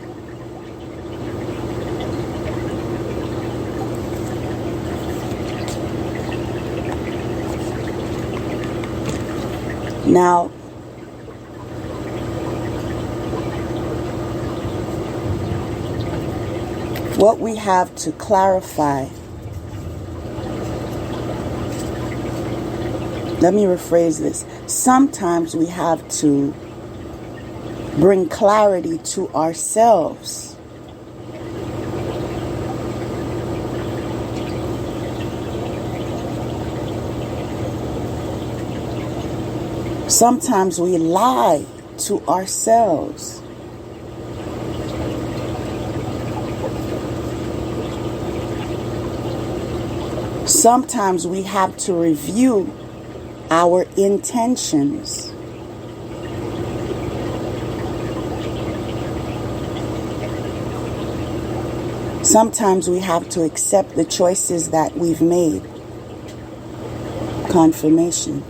Now, what we have to clarify, let me rephrase this. Sometimes we have to bring clarity to ourselves. Sometimes we lie to ourselves. Sometimes we have to review our intentions. Sometimes we have to accept the choices that we've made. Confirmation.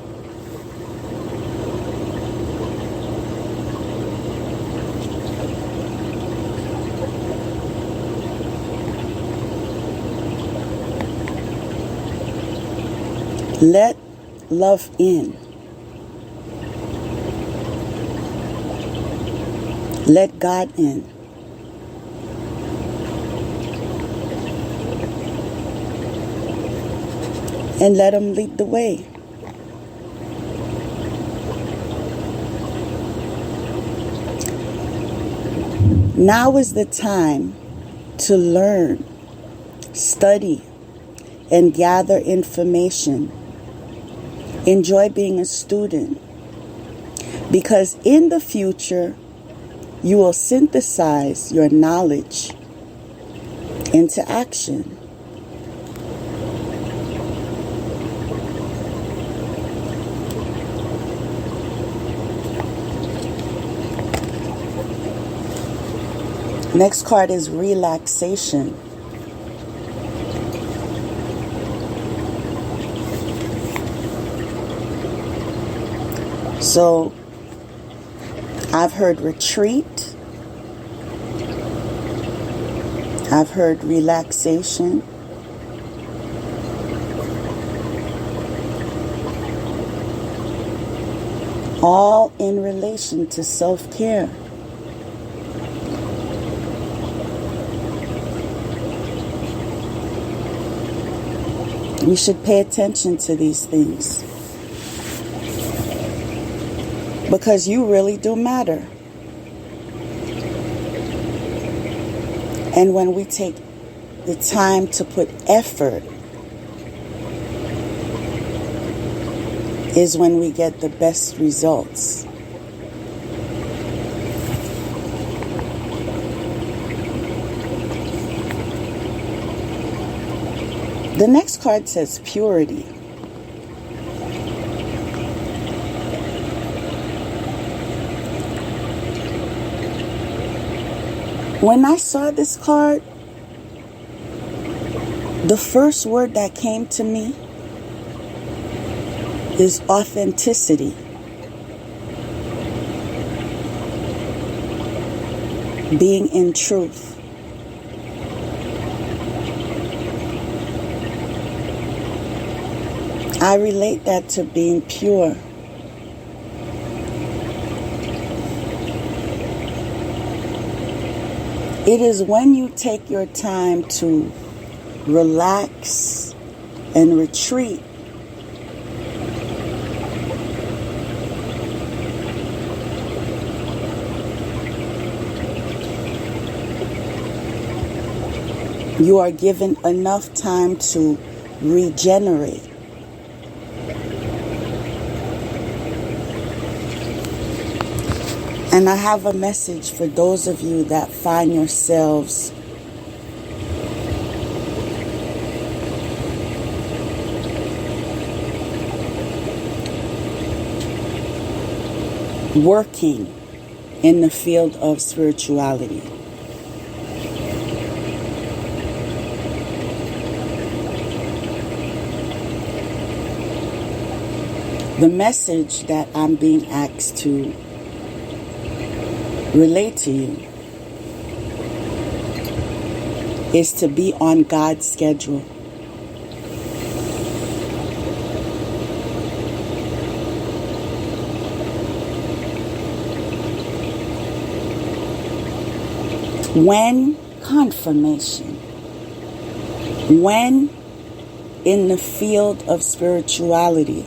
Let love in. Let God in. And let Him lead the way. Now is the time to learn, study, and gather information. Enjoy being a student, because in the future, you will synthesize your knowledge into action. Next card is relaxation. So, I've heard retreat. I've heard relaxation. All in relation to self-care. We should pay attention to these things, because you really do matter. And when we take the time to put effort, is when we get the best results. The next card says purity. When I saw this card, the first word that came to me is authenticity. Being in truth. I relate that to being pure. It is when you take your time to relax and retreat you are given enough time to regenerate. And I have a message for those of you that find yourselves working in the field of spirituality. The message that I'm being asked to relate to you is to be on God's schedule. When confirmation, when in the field of spirituality,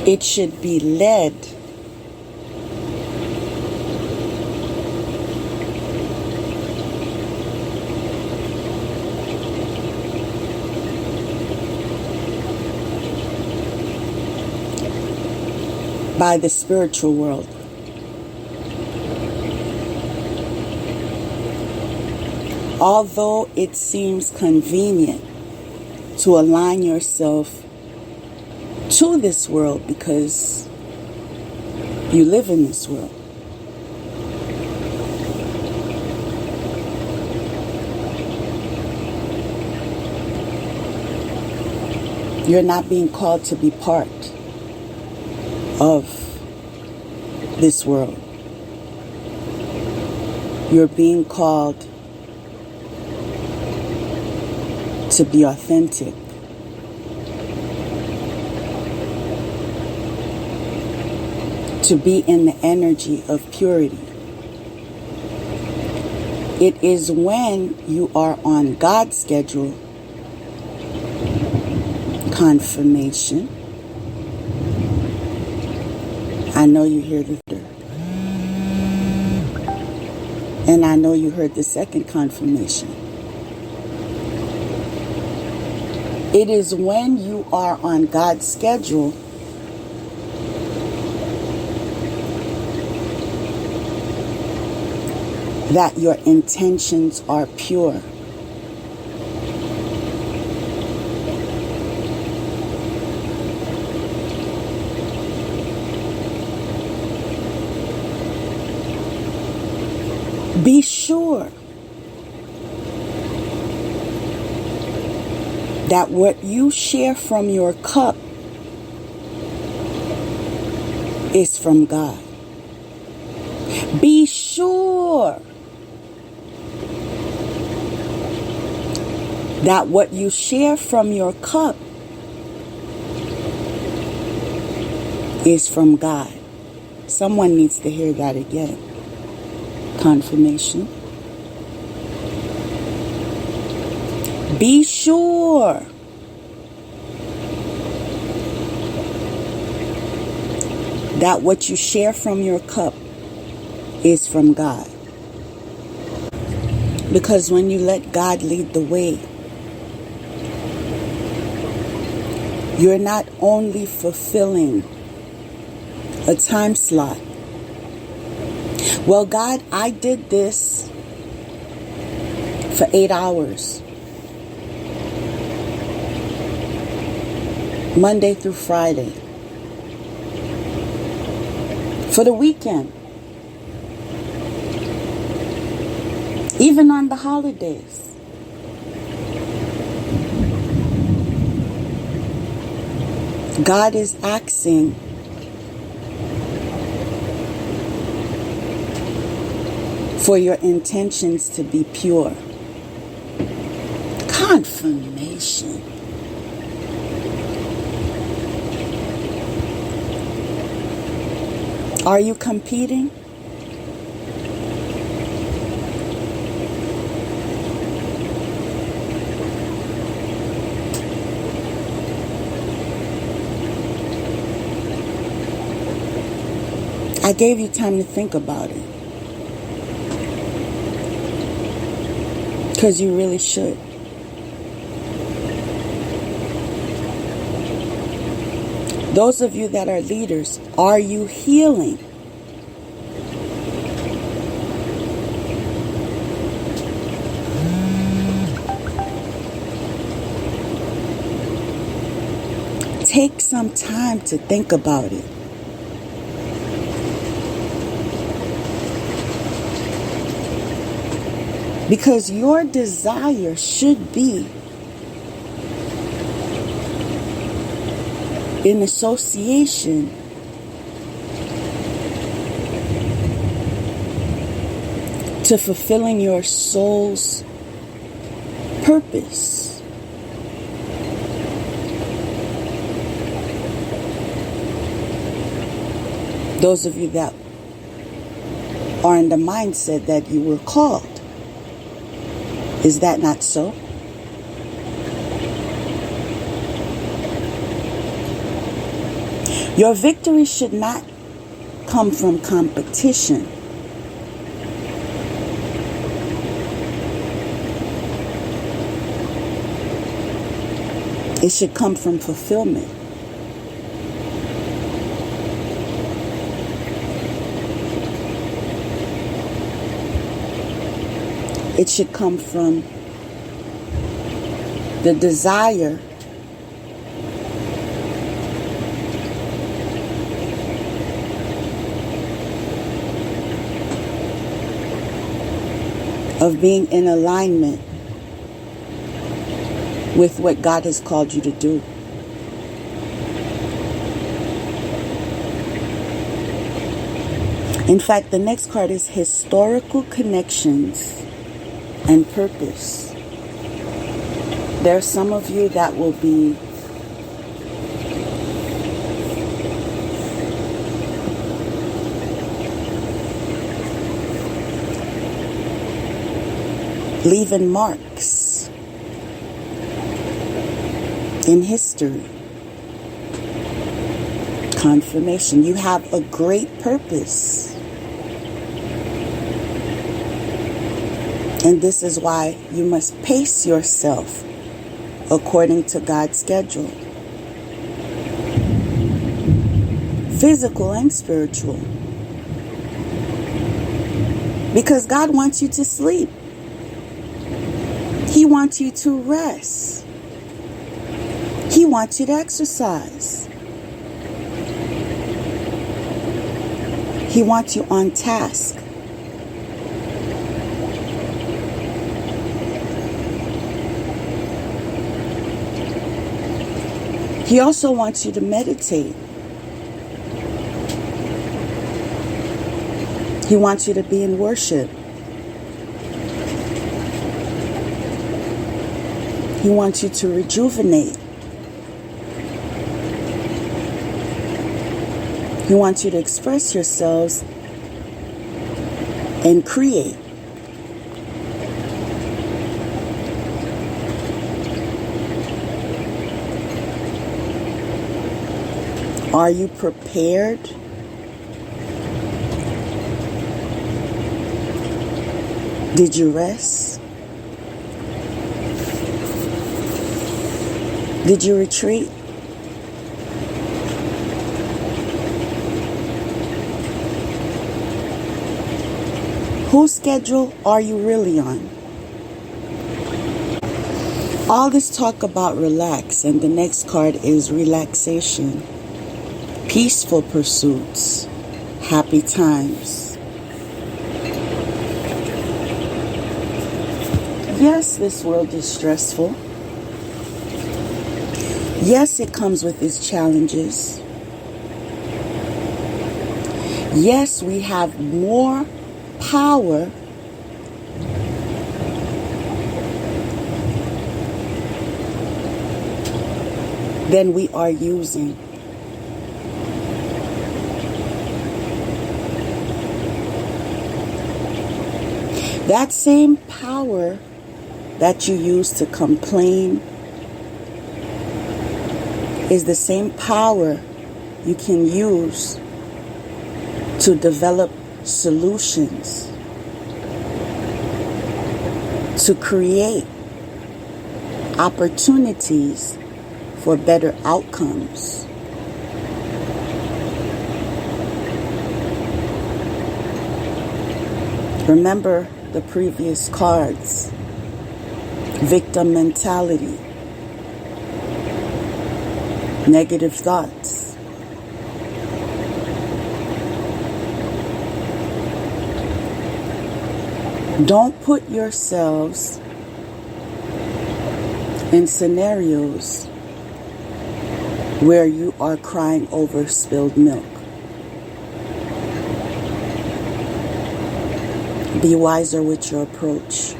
it should be led by the spiritual world. Although it seems convenient to align yourself to this world because you live in this world, you're not being called to be part of this world. You're being called to be authentic, to be in the energy of purity. It is when you are on God's schedule, confirmation. I know you hear the third. And I know you heard the second confirmation. It is when you are on God's schedule that your intentions are pure. Be sure that what you share from your cup is from God. Be sure that what you share from your cup is from God. Someone needs to hear that again. Confirmation. Be sure that what you share from your cup is from God. Because when you let God lead the way, you're not only fulfilling a time slot. Well, God, I did this for 8 hours, Monday through Friday, for the weekend, even on the holidays. God is asking for your intentions to be pure. Confirmation. Are you competing? I gave you time to think about it. Because you really should. Those of you that are leaders, are you healing? Take some time to think about it. Because your desire should be in association to fulfilling your soul's purpose. Those of you that are in the mindset that you were called. Is that not so? Your victory should not come from competition. It should come from fulfillment. It should come from the desire of being in alignment with what God has called you to do. In fact, the next card is historical connections and purpose. There are some of you that will be leaving marks in history. Confirmation. You have a great purpose. And this is why you must pace yourself according to God's schedule. Physical and spiritual. Because God wants you to sleep. He wants you to rest. He wants you to exercise. He wants you on task. He also wants you to meditate. He wants you to be in worship. He wants you to rejuvenate. He wants you to express yourselves and create. Are you prepared? Did you rest? Did you retreat? Whose schedule are you really on? All this talk about relax, and the next card is relaxation. Peaceful pursuits, happy times. Yes, this world is stressful. Yes, it comes with its challenges. Yes, we have more power than we are using. That same power that you use to complain is the same power you can use to develop solutions, to create opportunities for better outcomes. Remember the previous cards. Victim mentality. Negative thoughts. Don't put yourselves in scenarios where you are crying over spilled milk. Be wiser with your approach.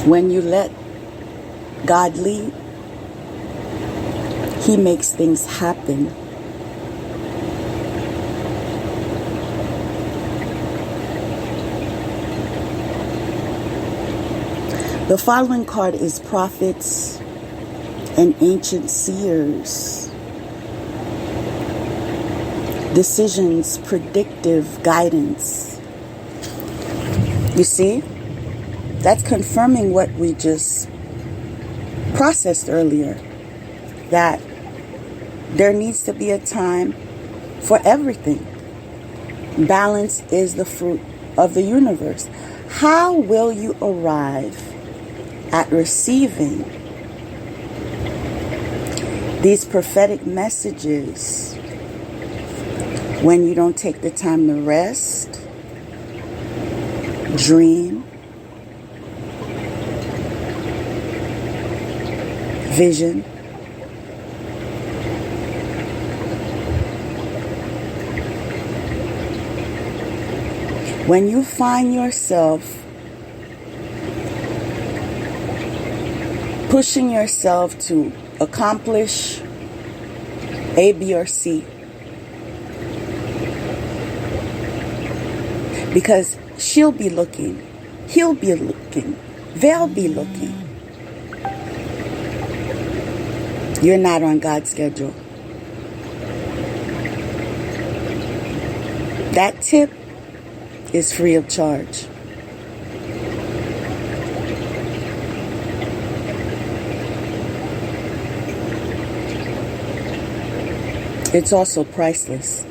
When you let God lead, He makes things happen. The following card is prophets and ancient seers. Decisions, predictive guidance. You see? That's confirming what we just processed earlier. That there needs to be a time for everything. Balance is the fruit of the universe. How will you arrive at receiving these prophetic messages when you don't take the time to rest, dream, vision, when you find yourself pushing yourself to accomplish A, B, or C, because she'll be looking, he'll be looking, they'll be looking. You're not on God's schedule. That tip is free of charge. It's also priceless.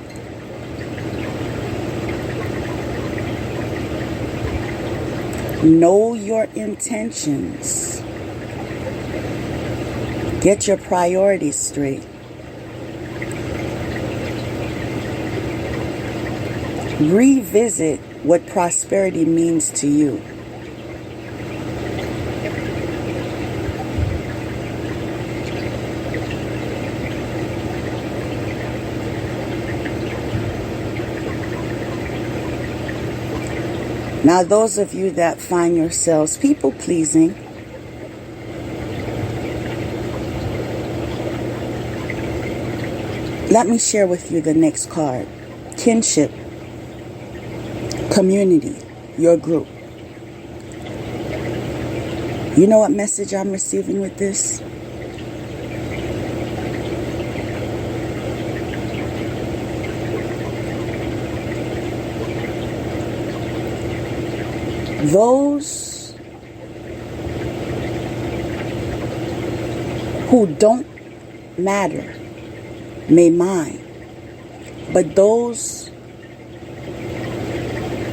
Know your intentions. Get your priorities straight. Revisit what prosperity means to you. Now, those of you that find yourselves people-pleasing, let me share with you the next card. Kinship, community, your group. You know what message I'm receiving with this? Those who don't matter may mind, but those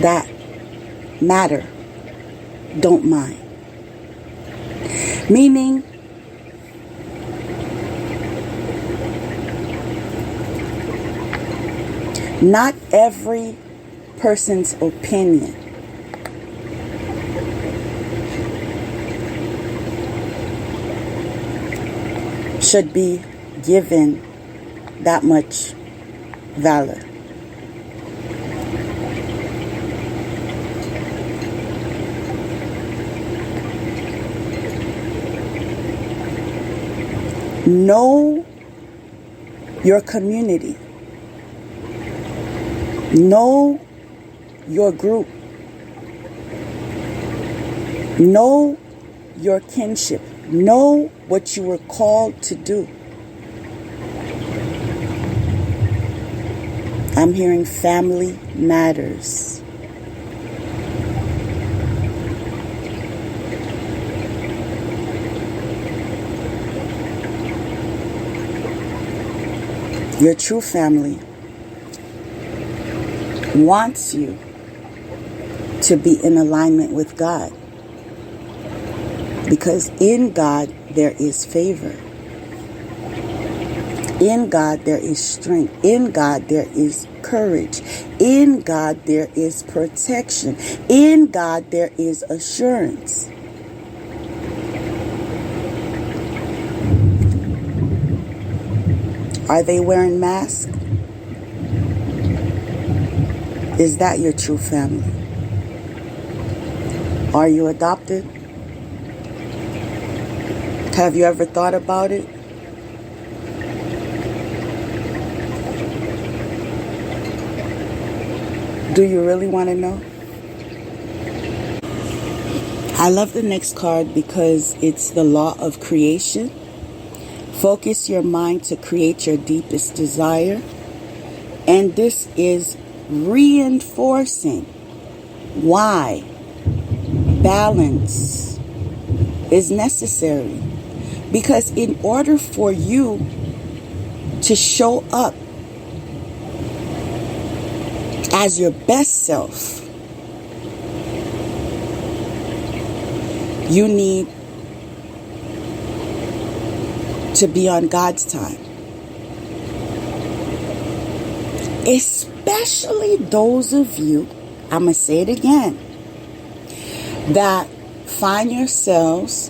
that matter don't mind. Meaning, not every person's opinion should be given that much valor. Know your community. Know your group. Know your kinship. Know what you were called to do. I'm hearing family matters. Your true family wants you to be in alignment with God. Because in God there is favor. In God there is strength. In God there is courage. In God there is protection. In God there is assurance. Are they wearing masks? Is that your true family? Are you adopted? Have you ever thought about it? Do you really want to know? I love the next card because it's the law of creation. Focus your mind to create your deepest desire. And this is reinforcing why balance is necessary. Because in order for you to show up as your best self, you need to be on God's time. Especially those of you, I'm going to say it again, that find yourselves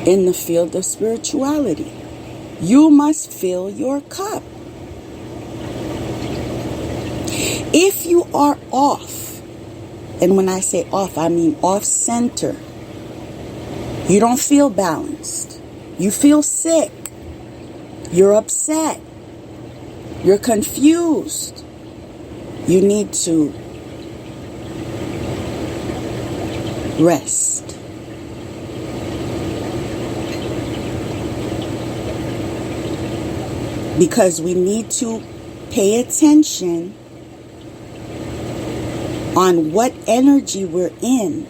in the field of spirituality. You must fill your cup. If you are off, and when I say off, I mean off center, you don't feel balanced, you feel sick, you're upset, you're confused, you need to rest. Because we need to pay attention on what energy we're in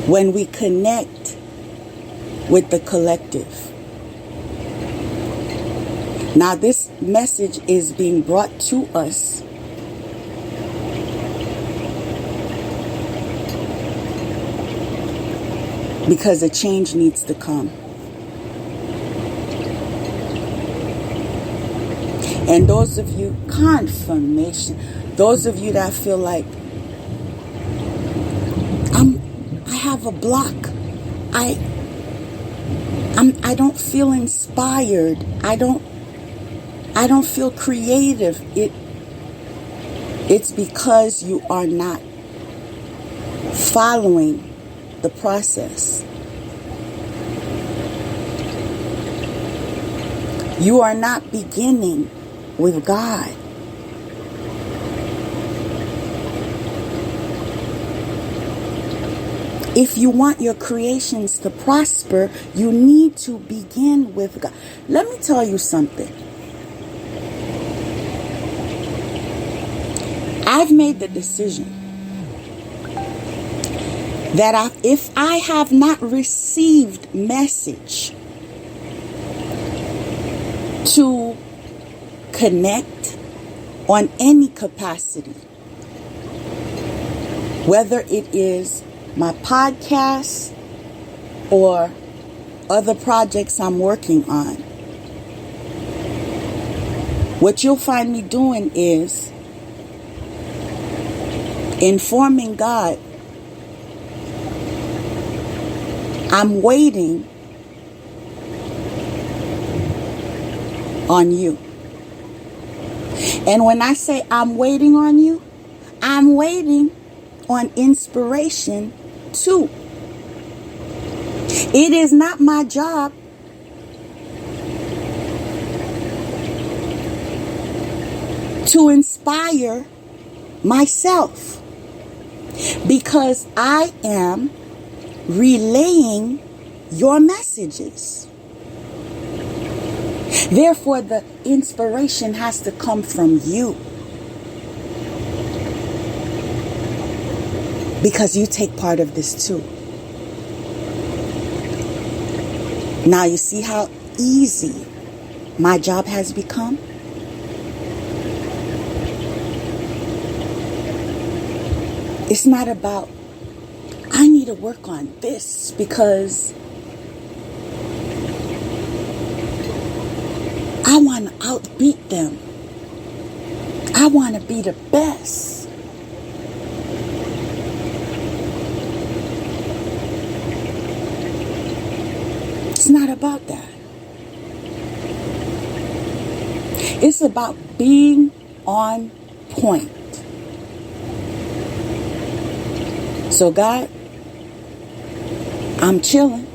when we connect with the collective. Now, this message is being brought to us because a change needs to come. And those of you, confirmation, those of you that feel like, I have a block. I don't feel inspired. I don't feel creative. It's because you are not following the process. You are not beginning with God. If you want your creations to prosper, you need to begin with God. Let me tell you something. I've made the decision that if I have not received message to connect on any capacity, whether it is my podcast or other projects I'm working on, what you'll find me doing is informing God, I'm waiting on you. And when I say I'm waiting on you, I'm waiting on inspiration too. It is not my job to inspire myself, because I am relaying your messages. Therefore, the inspiration has to come from you, because you take part of this too. Now you see how easy my job has become? It's not about, I need to work on this because I want to outbeat them. I want to be the best. It's not about that. It's about being on point. So God, I'm chilling.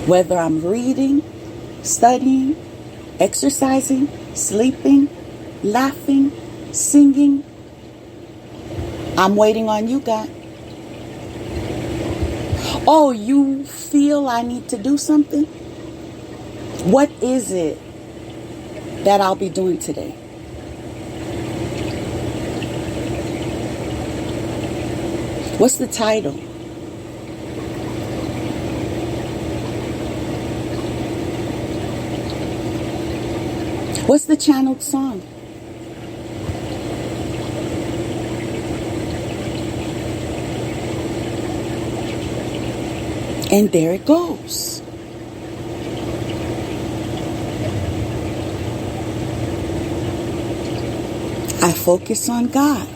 Whether I'm reading, studying, exercising, sleeping, laughing, singing. I'm waiting on you, God. Oh, you feel I need to do something? What is it that I'll be doing today? What's the title? What's the channeled song? And there it goes. I focus on God.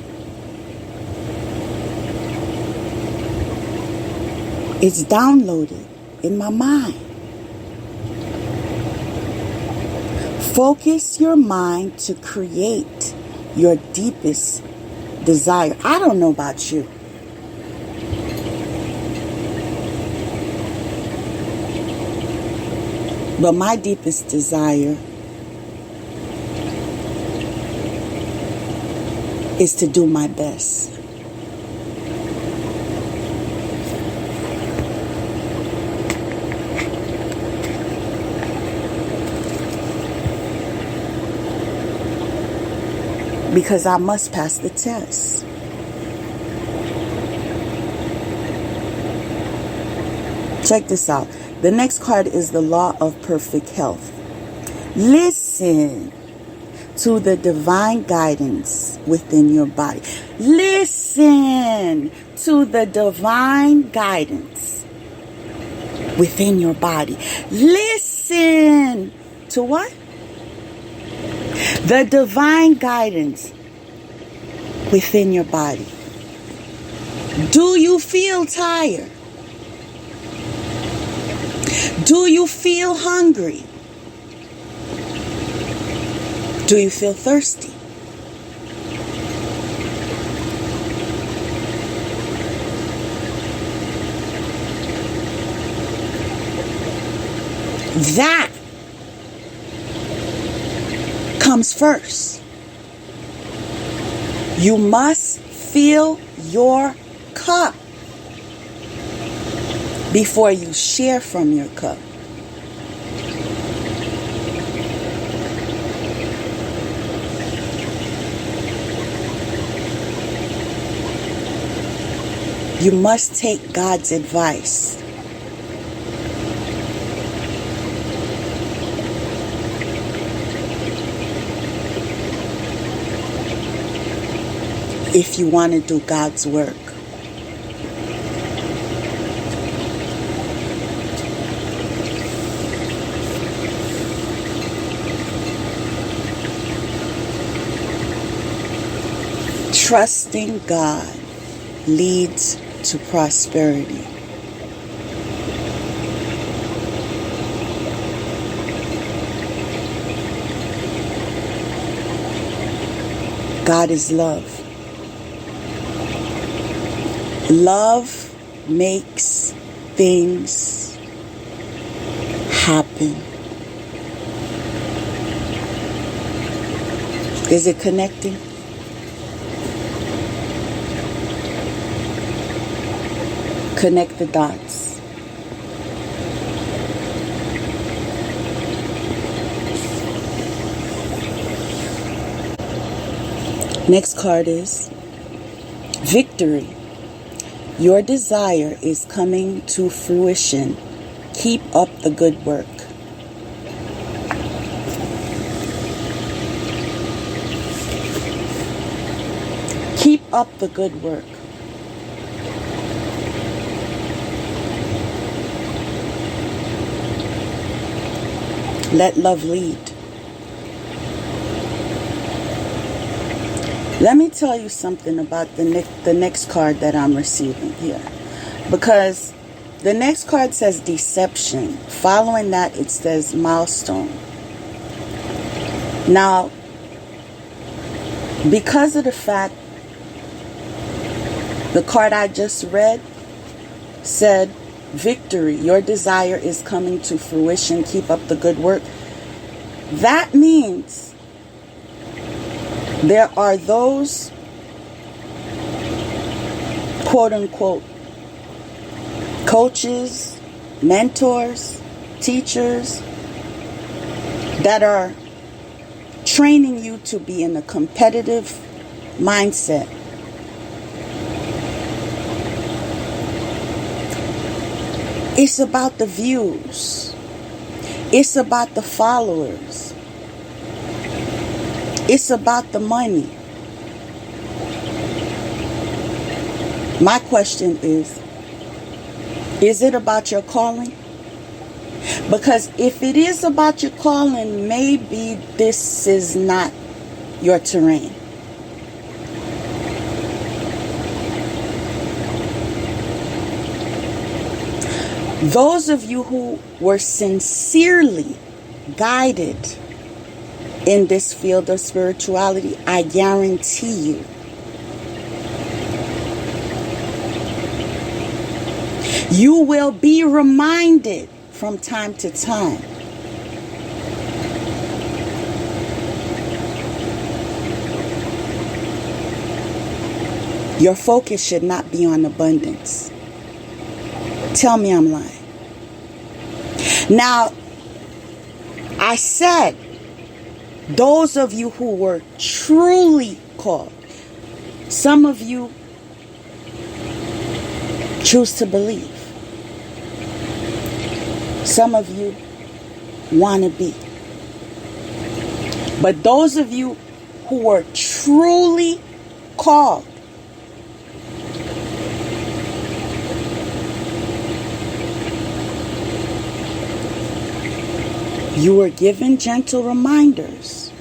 It's downloaded in my mind. Focus your mind to create your deepest desire. I don't know about you, but my deepest desire is to do my best. Because I must pass the test. Check this out. The next card is the law of perfect health. Listen to the divine guidance within your body. Listen to the divine guidance within your body. Listen to what? The divine guidance within your body. Do you feel tired? Do you feel hungry? Do you feel thirsty? That comes first. You must fill your cup before you share from your cup. You must take God's advice. If you want to do God's work. Trusting God leads to prosperity. God is love. Love makes things happen. Is it connecting? Connect the dots. Next card is victory. Your desire is coming to fruition. Keep up the good work. Keep up the good work. Let love lead. Let me tell you something about the next card that I'm receiving here. Because the next card says deception. Following that, it says milestone. Now, because of the fact the card I just read said victory, your desire is coming to fruition, keep up the good work. That means there are those, quote unquote, coaches, mentors, teachers that are training you to be in a competitive mindset. It's about the views. It's about the followers. It's about the money. My question is it about your calling? Because if it is about your calling, maybe this is not your terrain. Those of you who were sincerely guided in this field of spirituality, I guarantee you will be reminded from time to time your focus should not be on abundance. Tell me I'm lying. Now, I said, those of you who were truly called, some of you choose to believe. Some of you want to be. But those of you who were truly called, you were given gentle reminders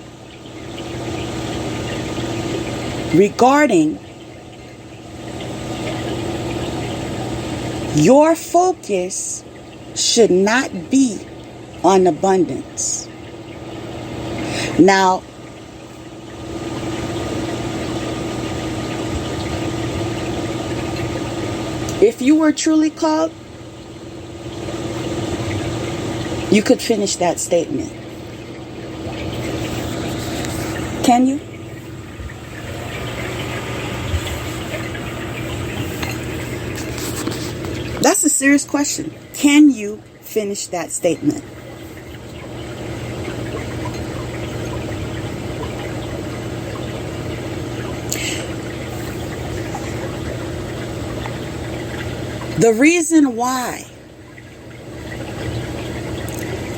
regarding your focus should not be on abundance. Now, if you were truly called, you could finish that statement. Can you? That's a serious question. Can you finish that statement? The reason why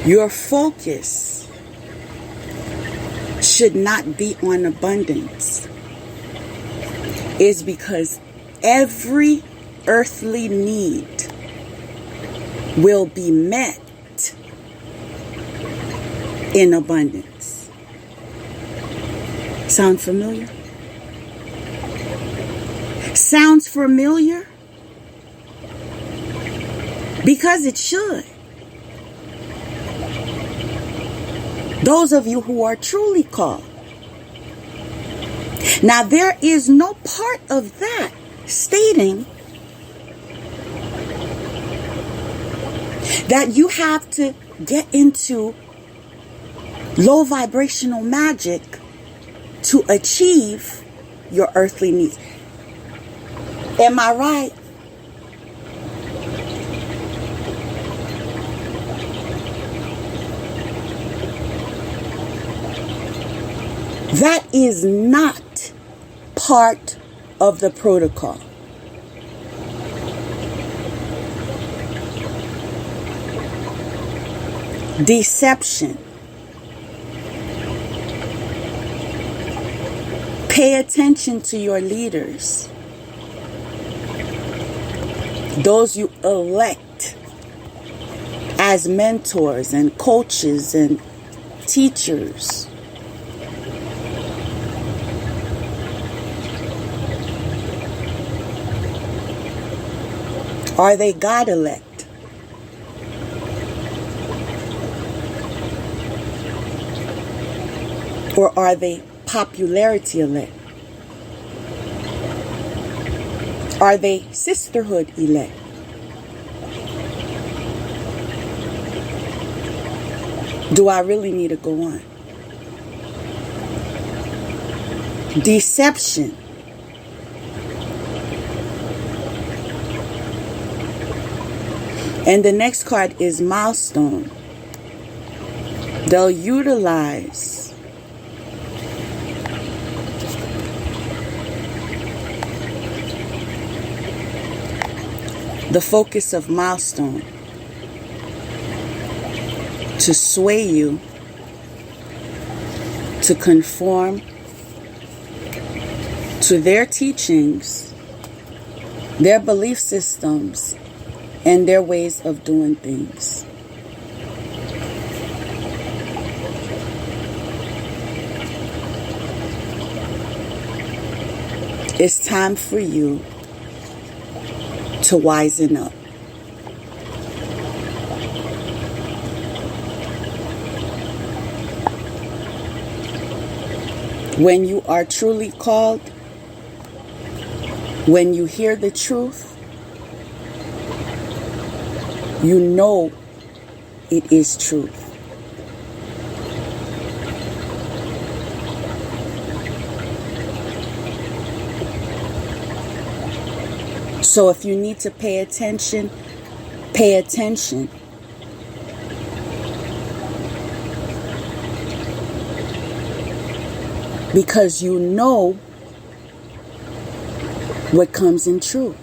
your focus should not be on abundance is because every earthly need will be met in abundance. Sound familiar? Sounds familiar? Because it should. Those of you who are truly called. Now, there is no part of that stating that you have to get into low vibrational magic to achieve your earthly needs. Am I right? That is not part of the protocol. Deception. Pay attention to your leaders. Those you elect as mentors and coaches and teachers. Are they God elect? Or are they popularity elect? Are they sisterhood elect? Do I really need to go on? Deception. And the next card is milestone. They'll utilize the focus of milestone to sway you to conform to their teachings, their belief systems, and their ways of doing things. It's time for you to wisen up. When you are truly called, when you hear the truth, you know it is truth. So if you need to pay attention, pay attention. Because you know what comes in truth.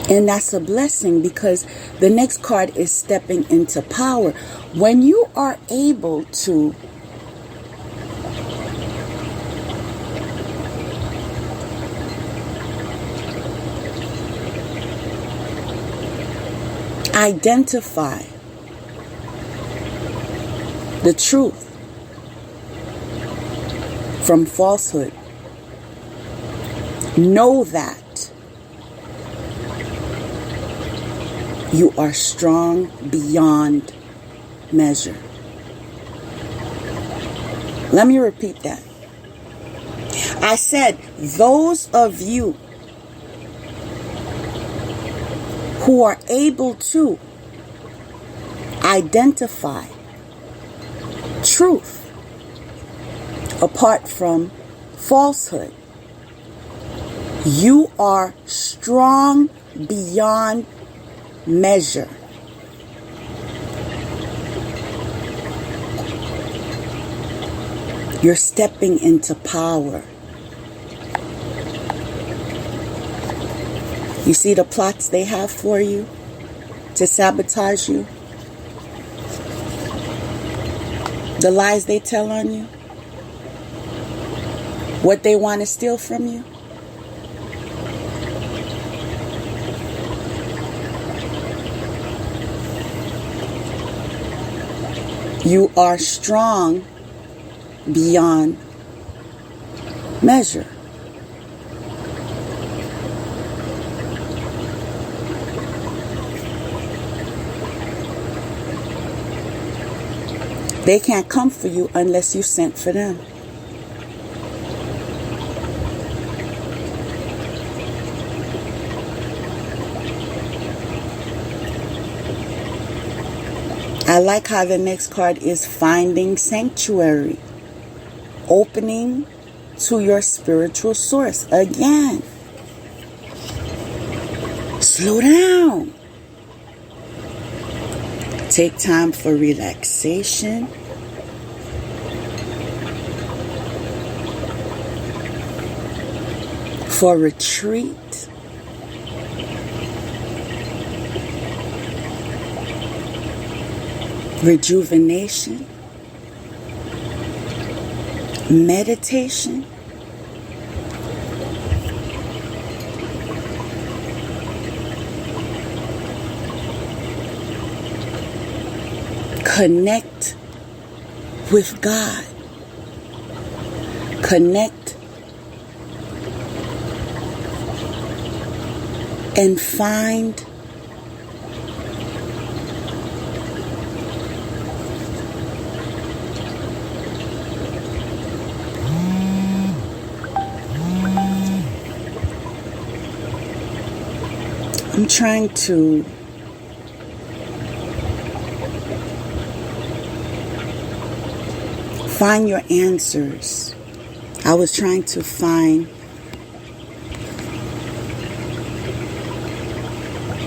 And that's a blessing, because the next card is stepping into power. When you are able to identify the truth from falsehood, know that you are strong beyond measure. Let me repeat that. I said, those of you who are able to identify truth apart from falsehood, you are strong beyond measure. You're stepping into power. You see the plots they have for you to sabotage you? The lies they tell on you? What they want to steal from you? You are strong beyond measure. They can't come for you unless you sent for them. I like how the next card is finding sanctuary. Opening to your spiritual source. Again, slow down. Take time for relaxation. For retreat. Rejuvenation. Meditation. Connect with God. Connect and find I'm trying to find your answers. I was trying to find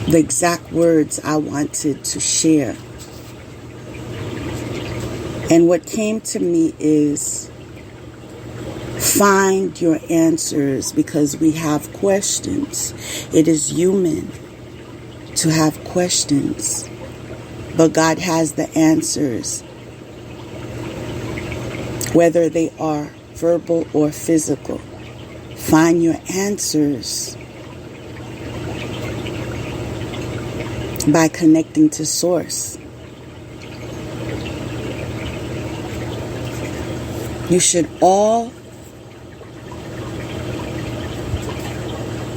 the exact words I wanted to share. And what came to me is find your answers, because we have questions. It is human to have questions, but God has the answers, whether they are verbal or physical. Find your answers by connecting to Source. You should all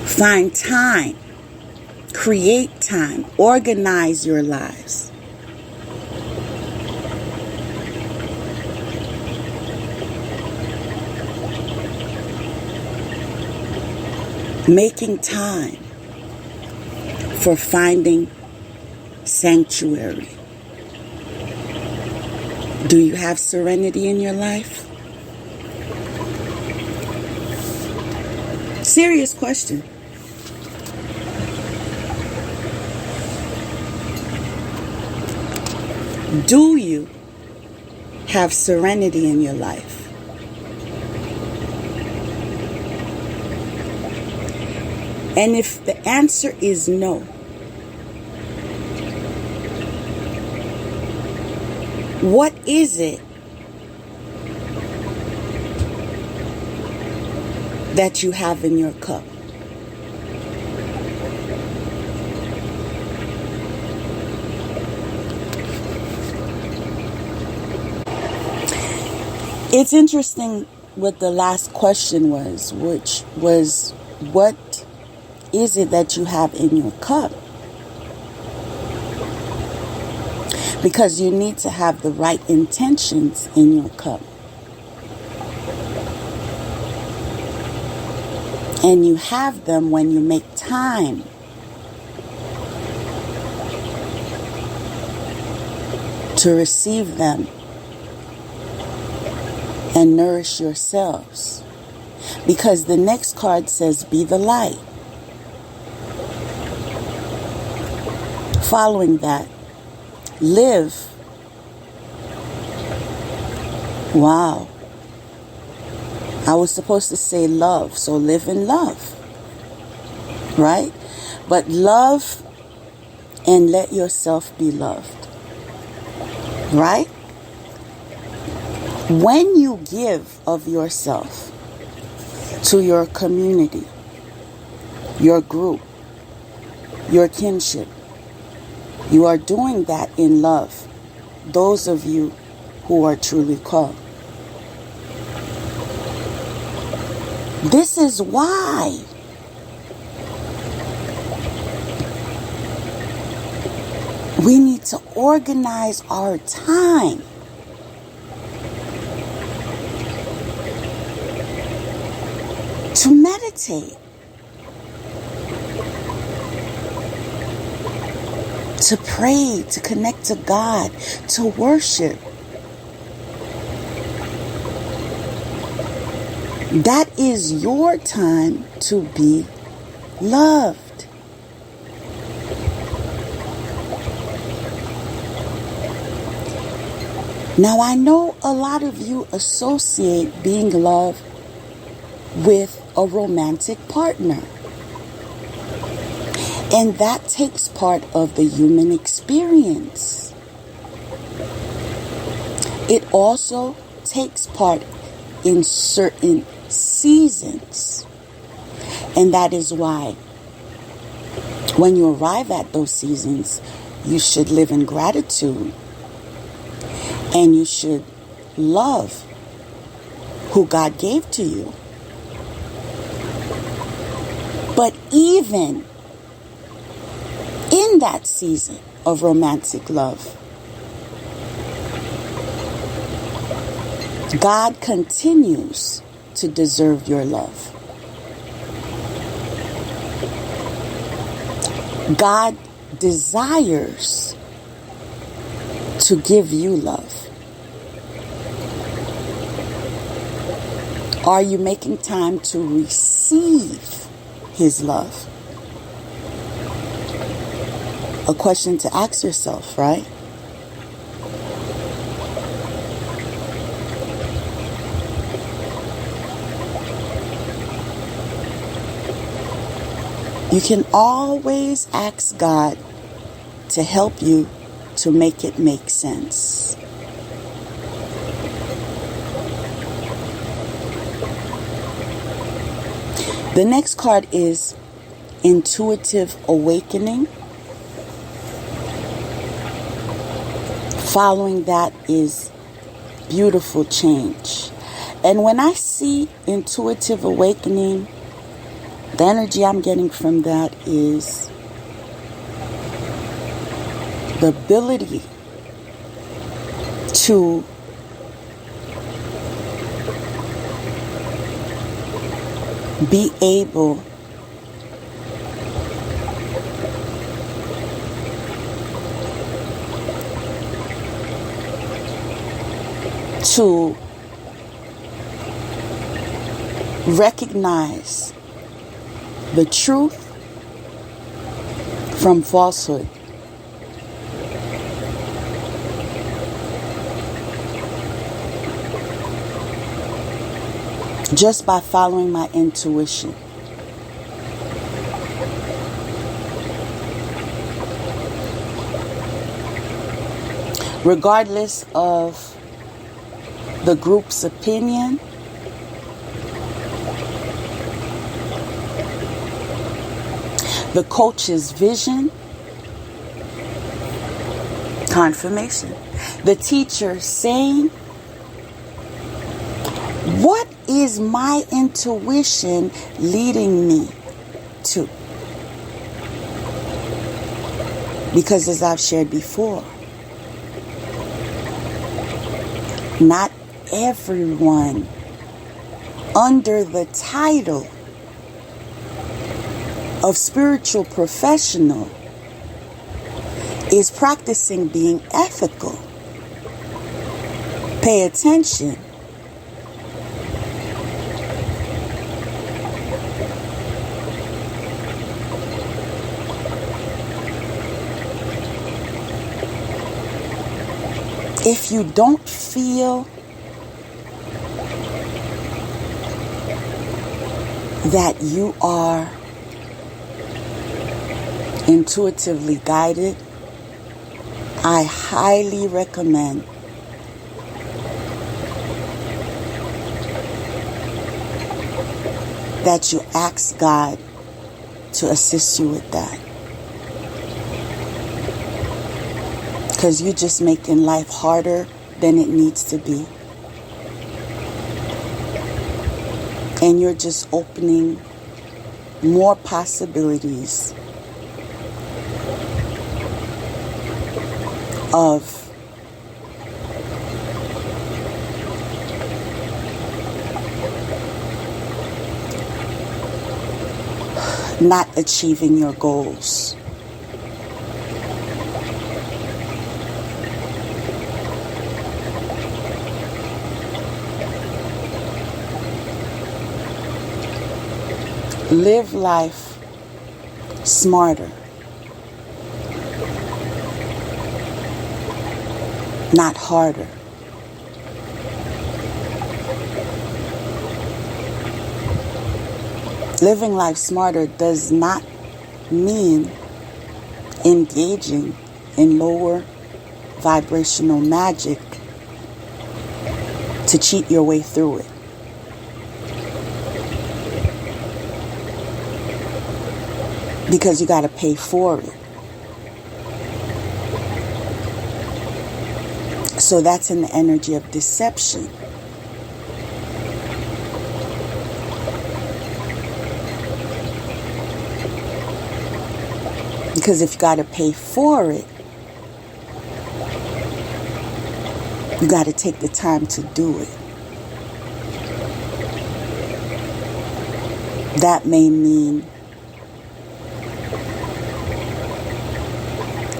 find time, create time, organize your lives. Making time for finding sanctuary. Do you have serenity in your life? Serious question. Do you have serenity in your life? And if the answer is no, what is it that you have in your cup? It's interesting what the last question was, which was, what is it that you have in your cup? Because you need to have the right intentions in your cup. And you have them when you make time to receive them and nourish yourselves. Because the next card says, be the light. Following that, live. Wow. I was supposed to say love, so live in love. Right? But love and let yourself be loved. Right? When you give of yourself to your community, your group, your kinship, you are doing that in love. Those of you who are truly called. This is why we need to organize our time. To meditate. To pray, to connect to God, to worship. That is your time to be loved. Now, I know a lot of you associate being loved with a romantic partner. And that takes part of the human experience. It also takes part in certain seasons. And that is why when you arrive at those seasons, you should live in gratitude. And you should love who God gave to you. But even in that season of romantic love, God continues to deserve your love. God desires to give you love. Are you making time to receive His love? A question to ask yourself, right? You can always ask God to help you to make it make sense. The next card is Intuitive Awakening. Following that is Beautiful Change. And when I see Intuitive Awakening, the energy I'm getting from that is the ability to be able to recognize the truth from falsehood. Just by following my intuition. Regardless of the group's opinion, the coach's vision, confirmation. The teacher saying, what is my intuition leading me to? Because as I've shared before, not everyone under the title of spiritual professional is practicing being ethical. Pay attention. If you don't feel that you are intuitively guided, I highly recommend that you ask God to assist you with that. Because you're just making life harder than it needs to be. And you're just opening more possibilities of not achieving your goals. Live life smarter, not harder. Living life smarter does not mean engaging in lower vibrational magic to cheat your way through it. Because you got to pay for it. So that's in the energy of deception. Because if you got to pay for it, you got to take the time to do it. That may mean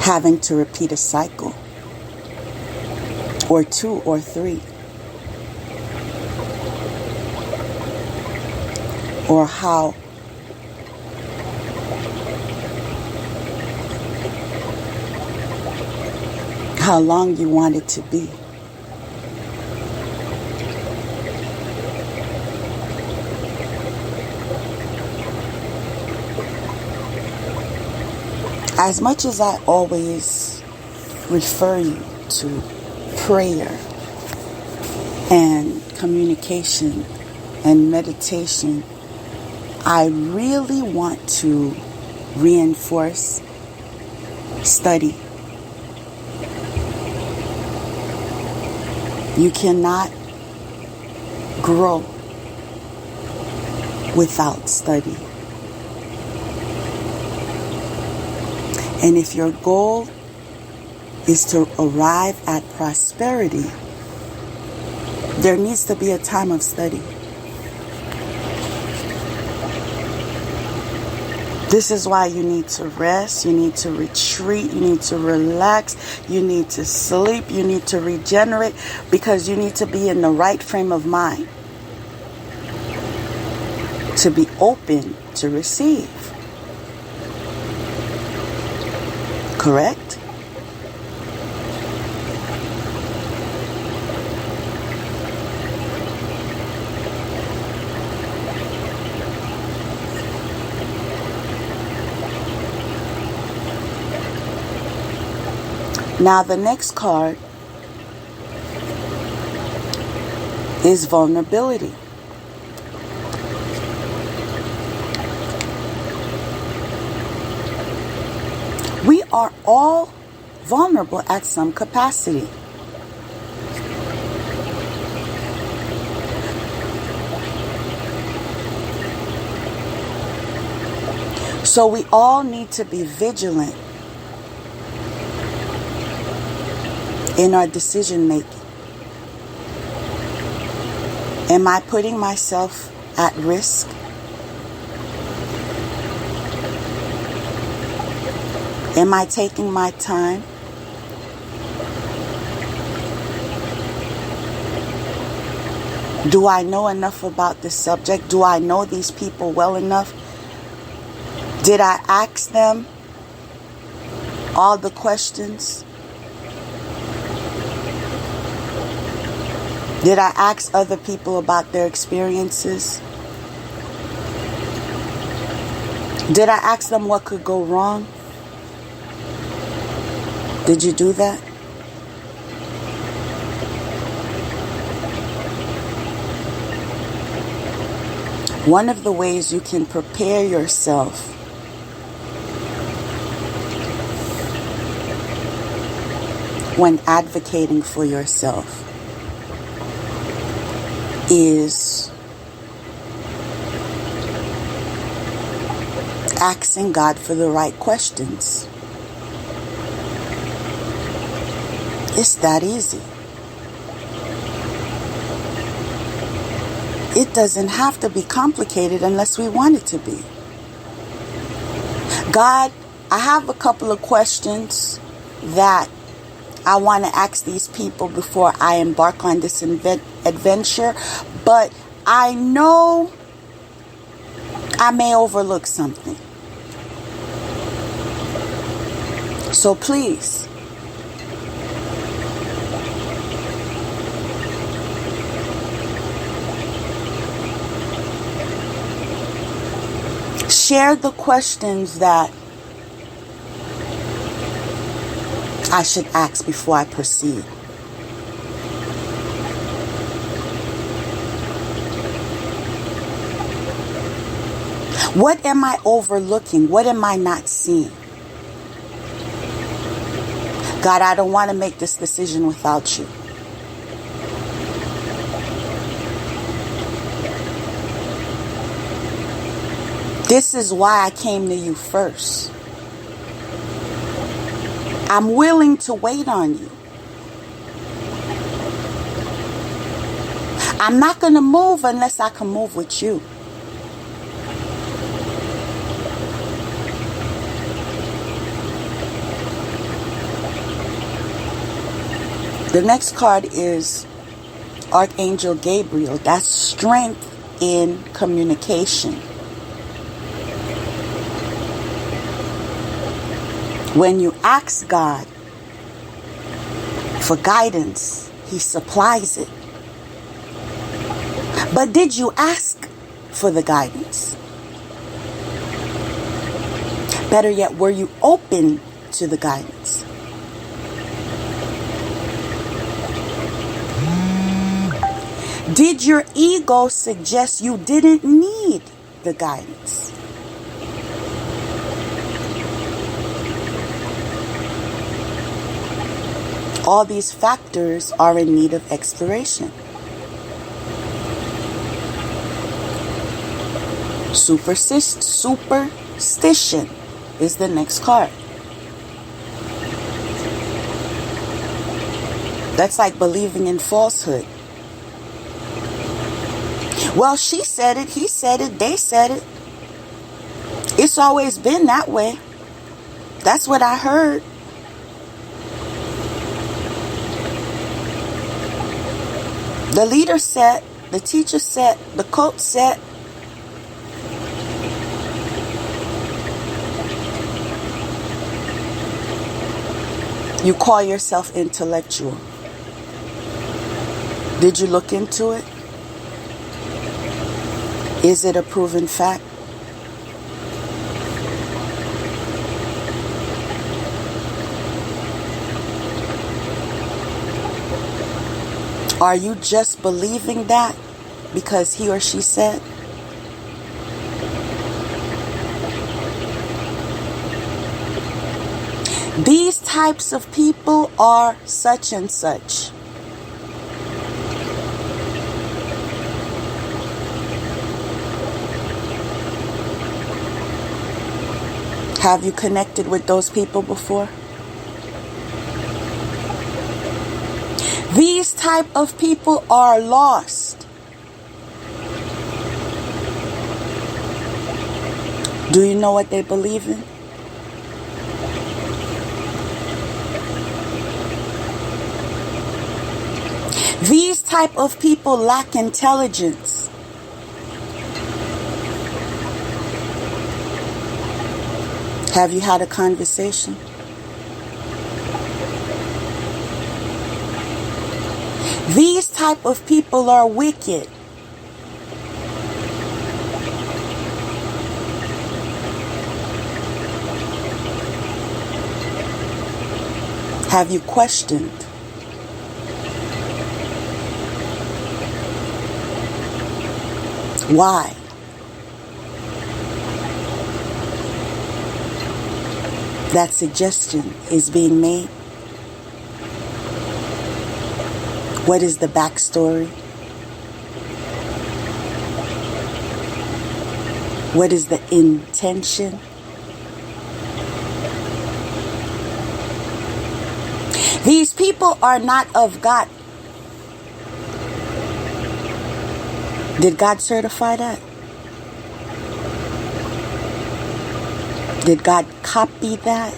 having to repeat a cycle, or 2 or 3, or how long you want it to be. As much as I always refer you to prayer and communication and meditation, I really want to reinforce study. You cannot grow without study. And if your goal is to arrive at prosperity, there needs to be a time of study. This is why you need to rest, you need to retreat, you need to relax, you need to sleep, you need to regenerate, because you need to be in the right frame of mind to be open to receive. Correct? Now the next card is vulnerability. We are all vulnerable at some capacity. So we all need to be vigilant in our decision making. Am I putting myself at risk? Am I taking my time? Do I know enough about this subject? Do I know these people well enough? Did I ask them all the questions? Did I ask other people about their experiences? Did I ask them what could go wrong? Did you do that? One of the ways you can prepare yourself when advocating for yourself is asking God for the right questions. It's that easy. It doesn't have to be complicated unless we want it to be. God, I have a couple of questions that I want to ask these people before I embark on this adventure, but I know I may overlook something. So please, share the questions that I should ask before I proceed. What am I overlooking? What am I not seeing? God, I don't want to make this decision without you. This is why I came to you first. I'm willing to wait on you. I'm not going to move unless I can move with you. The next card is Archangel Gabriel. That's strength in communication. When you ask God for guidance, He supplies it. But did you ask for the guidance? Better yet, were you open to the guidance? Did your ego suggest you didn't need the guidance? All these factors are in need of exploration. Superstition is the next card. That's like believing in falsehood. Well, she said it, he said it, they said it. It's always been that way. That's what I heard. The leader said, the teacher said, the coach said. You call yourself intellectual. Did you look into it? Is it a proven fact? Are you just believing that because he or she said? These types of people are such and such. Have you connected with those people before? These type of people are lost. Do you know what they believe in? These type of people lack intelligence. Have you had a conversation? These type of people are wicked. Have you questioned? Why? That suggestion is being made. What is the backstory? What is the intention? These people are not of God. Did God certify that? Did God copy that?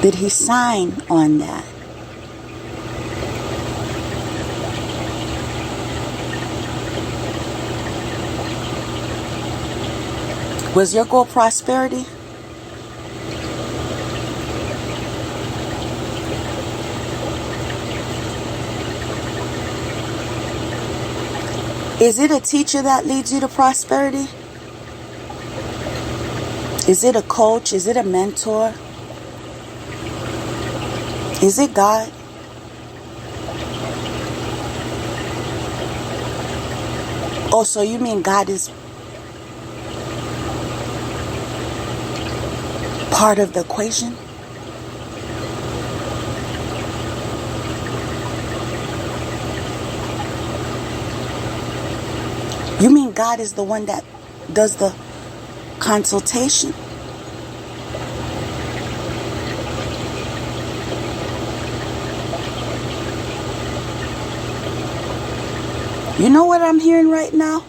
Did He sign on that? Was your goal prosperity? Is it a teacher that leads you to prosperity? Is it a coach? Is it a mentor? Is it God? Oh, so you mean God is part of the equation? You mean God is the one that does the consultation? You know what I'm hearing right now?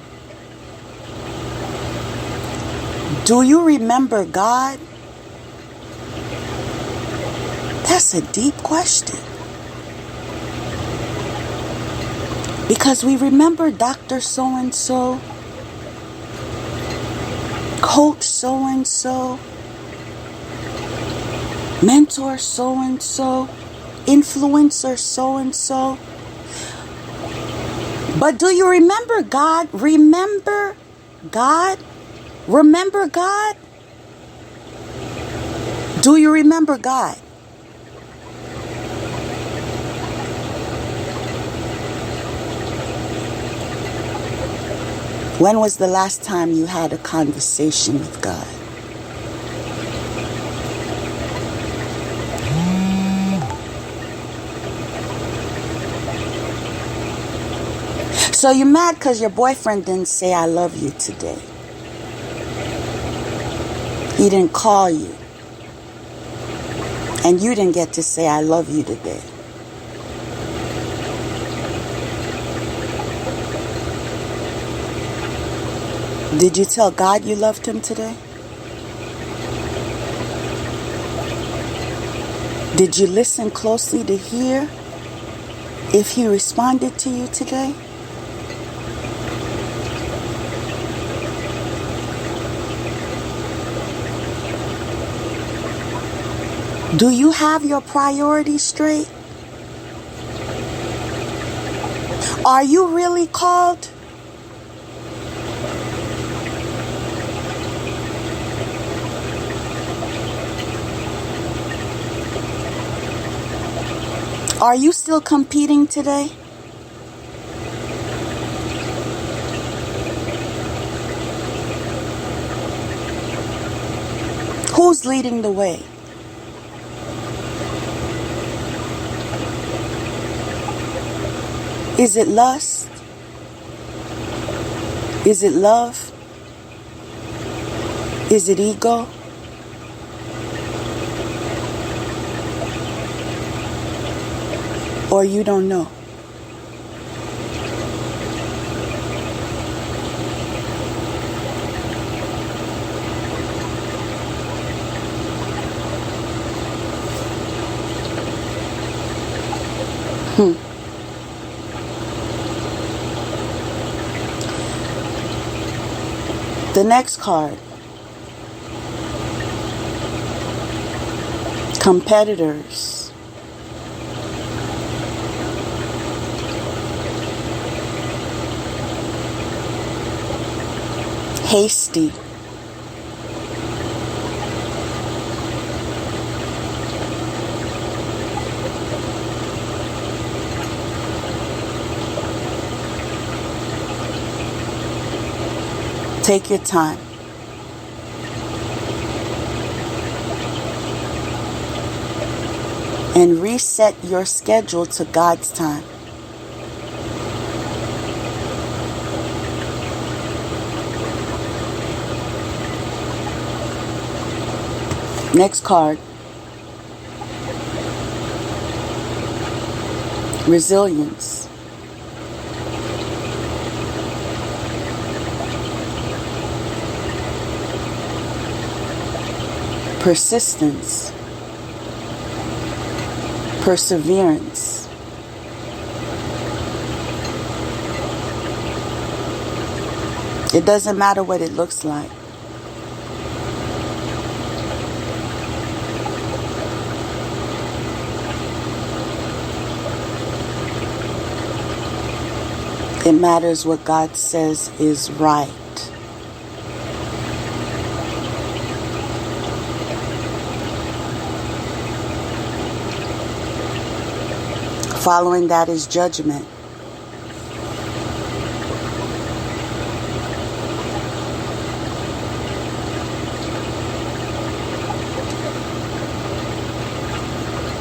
Do you remember God? That's a deep question. Because we remember Dr. So-and-so, Coach so-and-so, Mentor so-and-so, Influencer so-and-so. But do you remember God? Remember God? Remember God? Do you remember God? When was the last time you had a conversation with God? So you're mad because your boyfriend didn't say I love you today. He didn't call you. And you didn't get to say I love you today. Did you tell God you loved him today? Did you listen closely to hear if he responded to you today? Do you have your priorities straight? Are you really called? Are you still competing today? Who's leading the way? Is it lust? Is it love? Is it ego? Or you don't know? The next card. Competitors. Hasty. Take your time. And reset your schedule to God's time. Next card. Resilience. Persistence. Perseverance. It doesn't matter what it looks like. It matters what God says is right. Following that is judgment.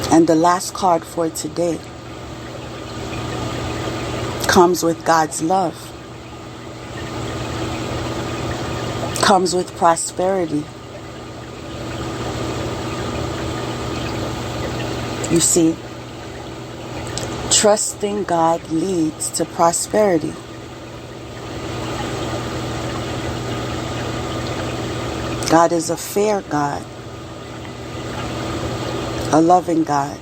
And the last card for today comes with God's love. Comes with prosperity. You see, trusting God leads to prosperity. God is a fair God. a loving God,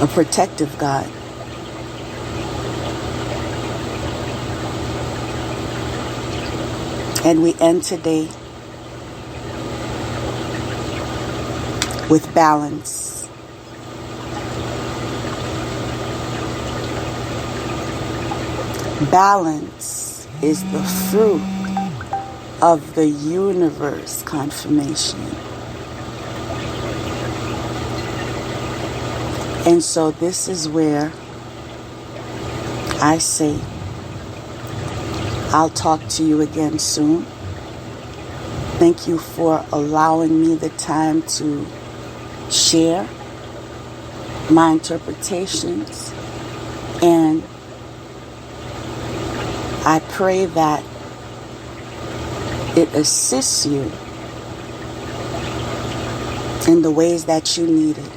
a protective God, and we end today with balance. Balance is the fruit of the universe confirmation. And so this is where I say, I'll talk to you again soon. Thank you for allowing me the time to share my interpretations, and I pray that it assists you in the ways that you need it,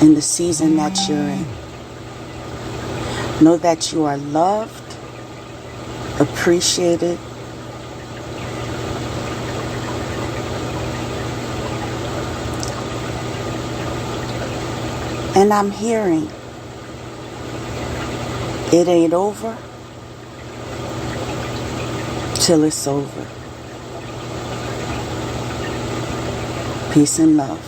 in the season that you're in. Know that you are loved, appreciated, and I'm hearing it ain't over till it's over. Peace and love.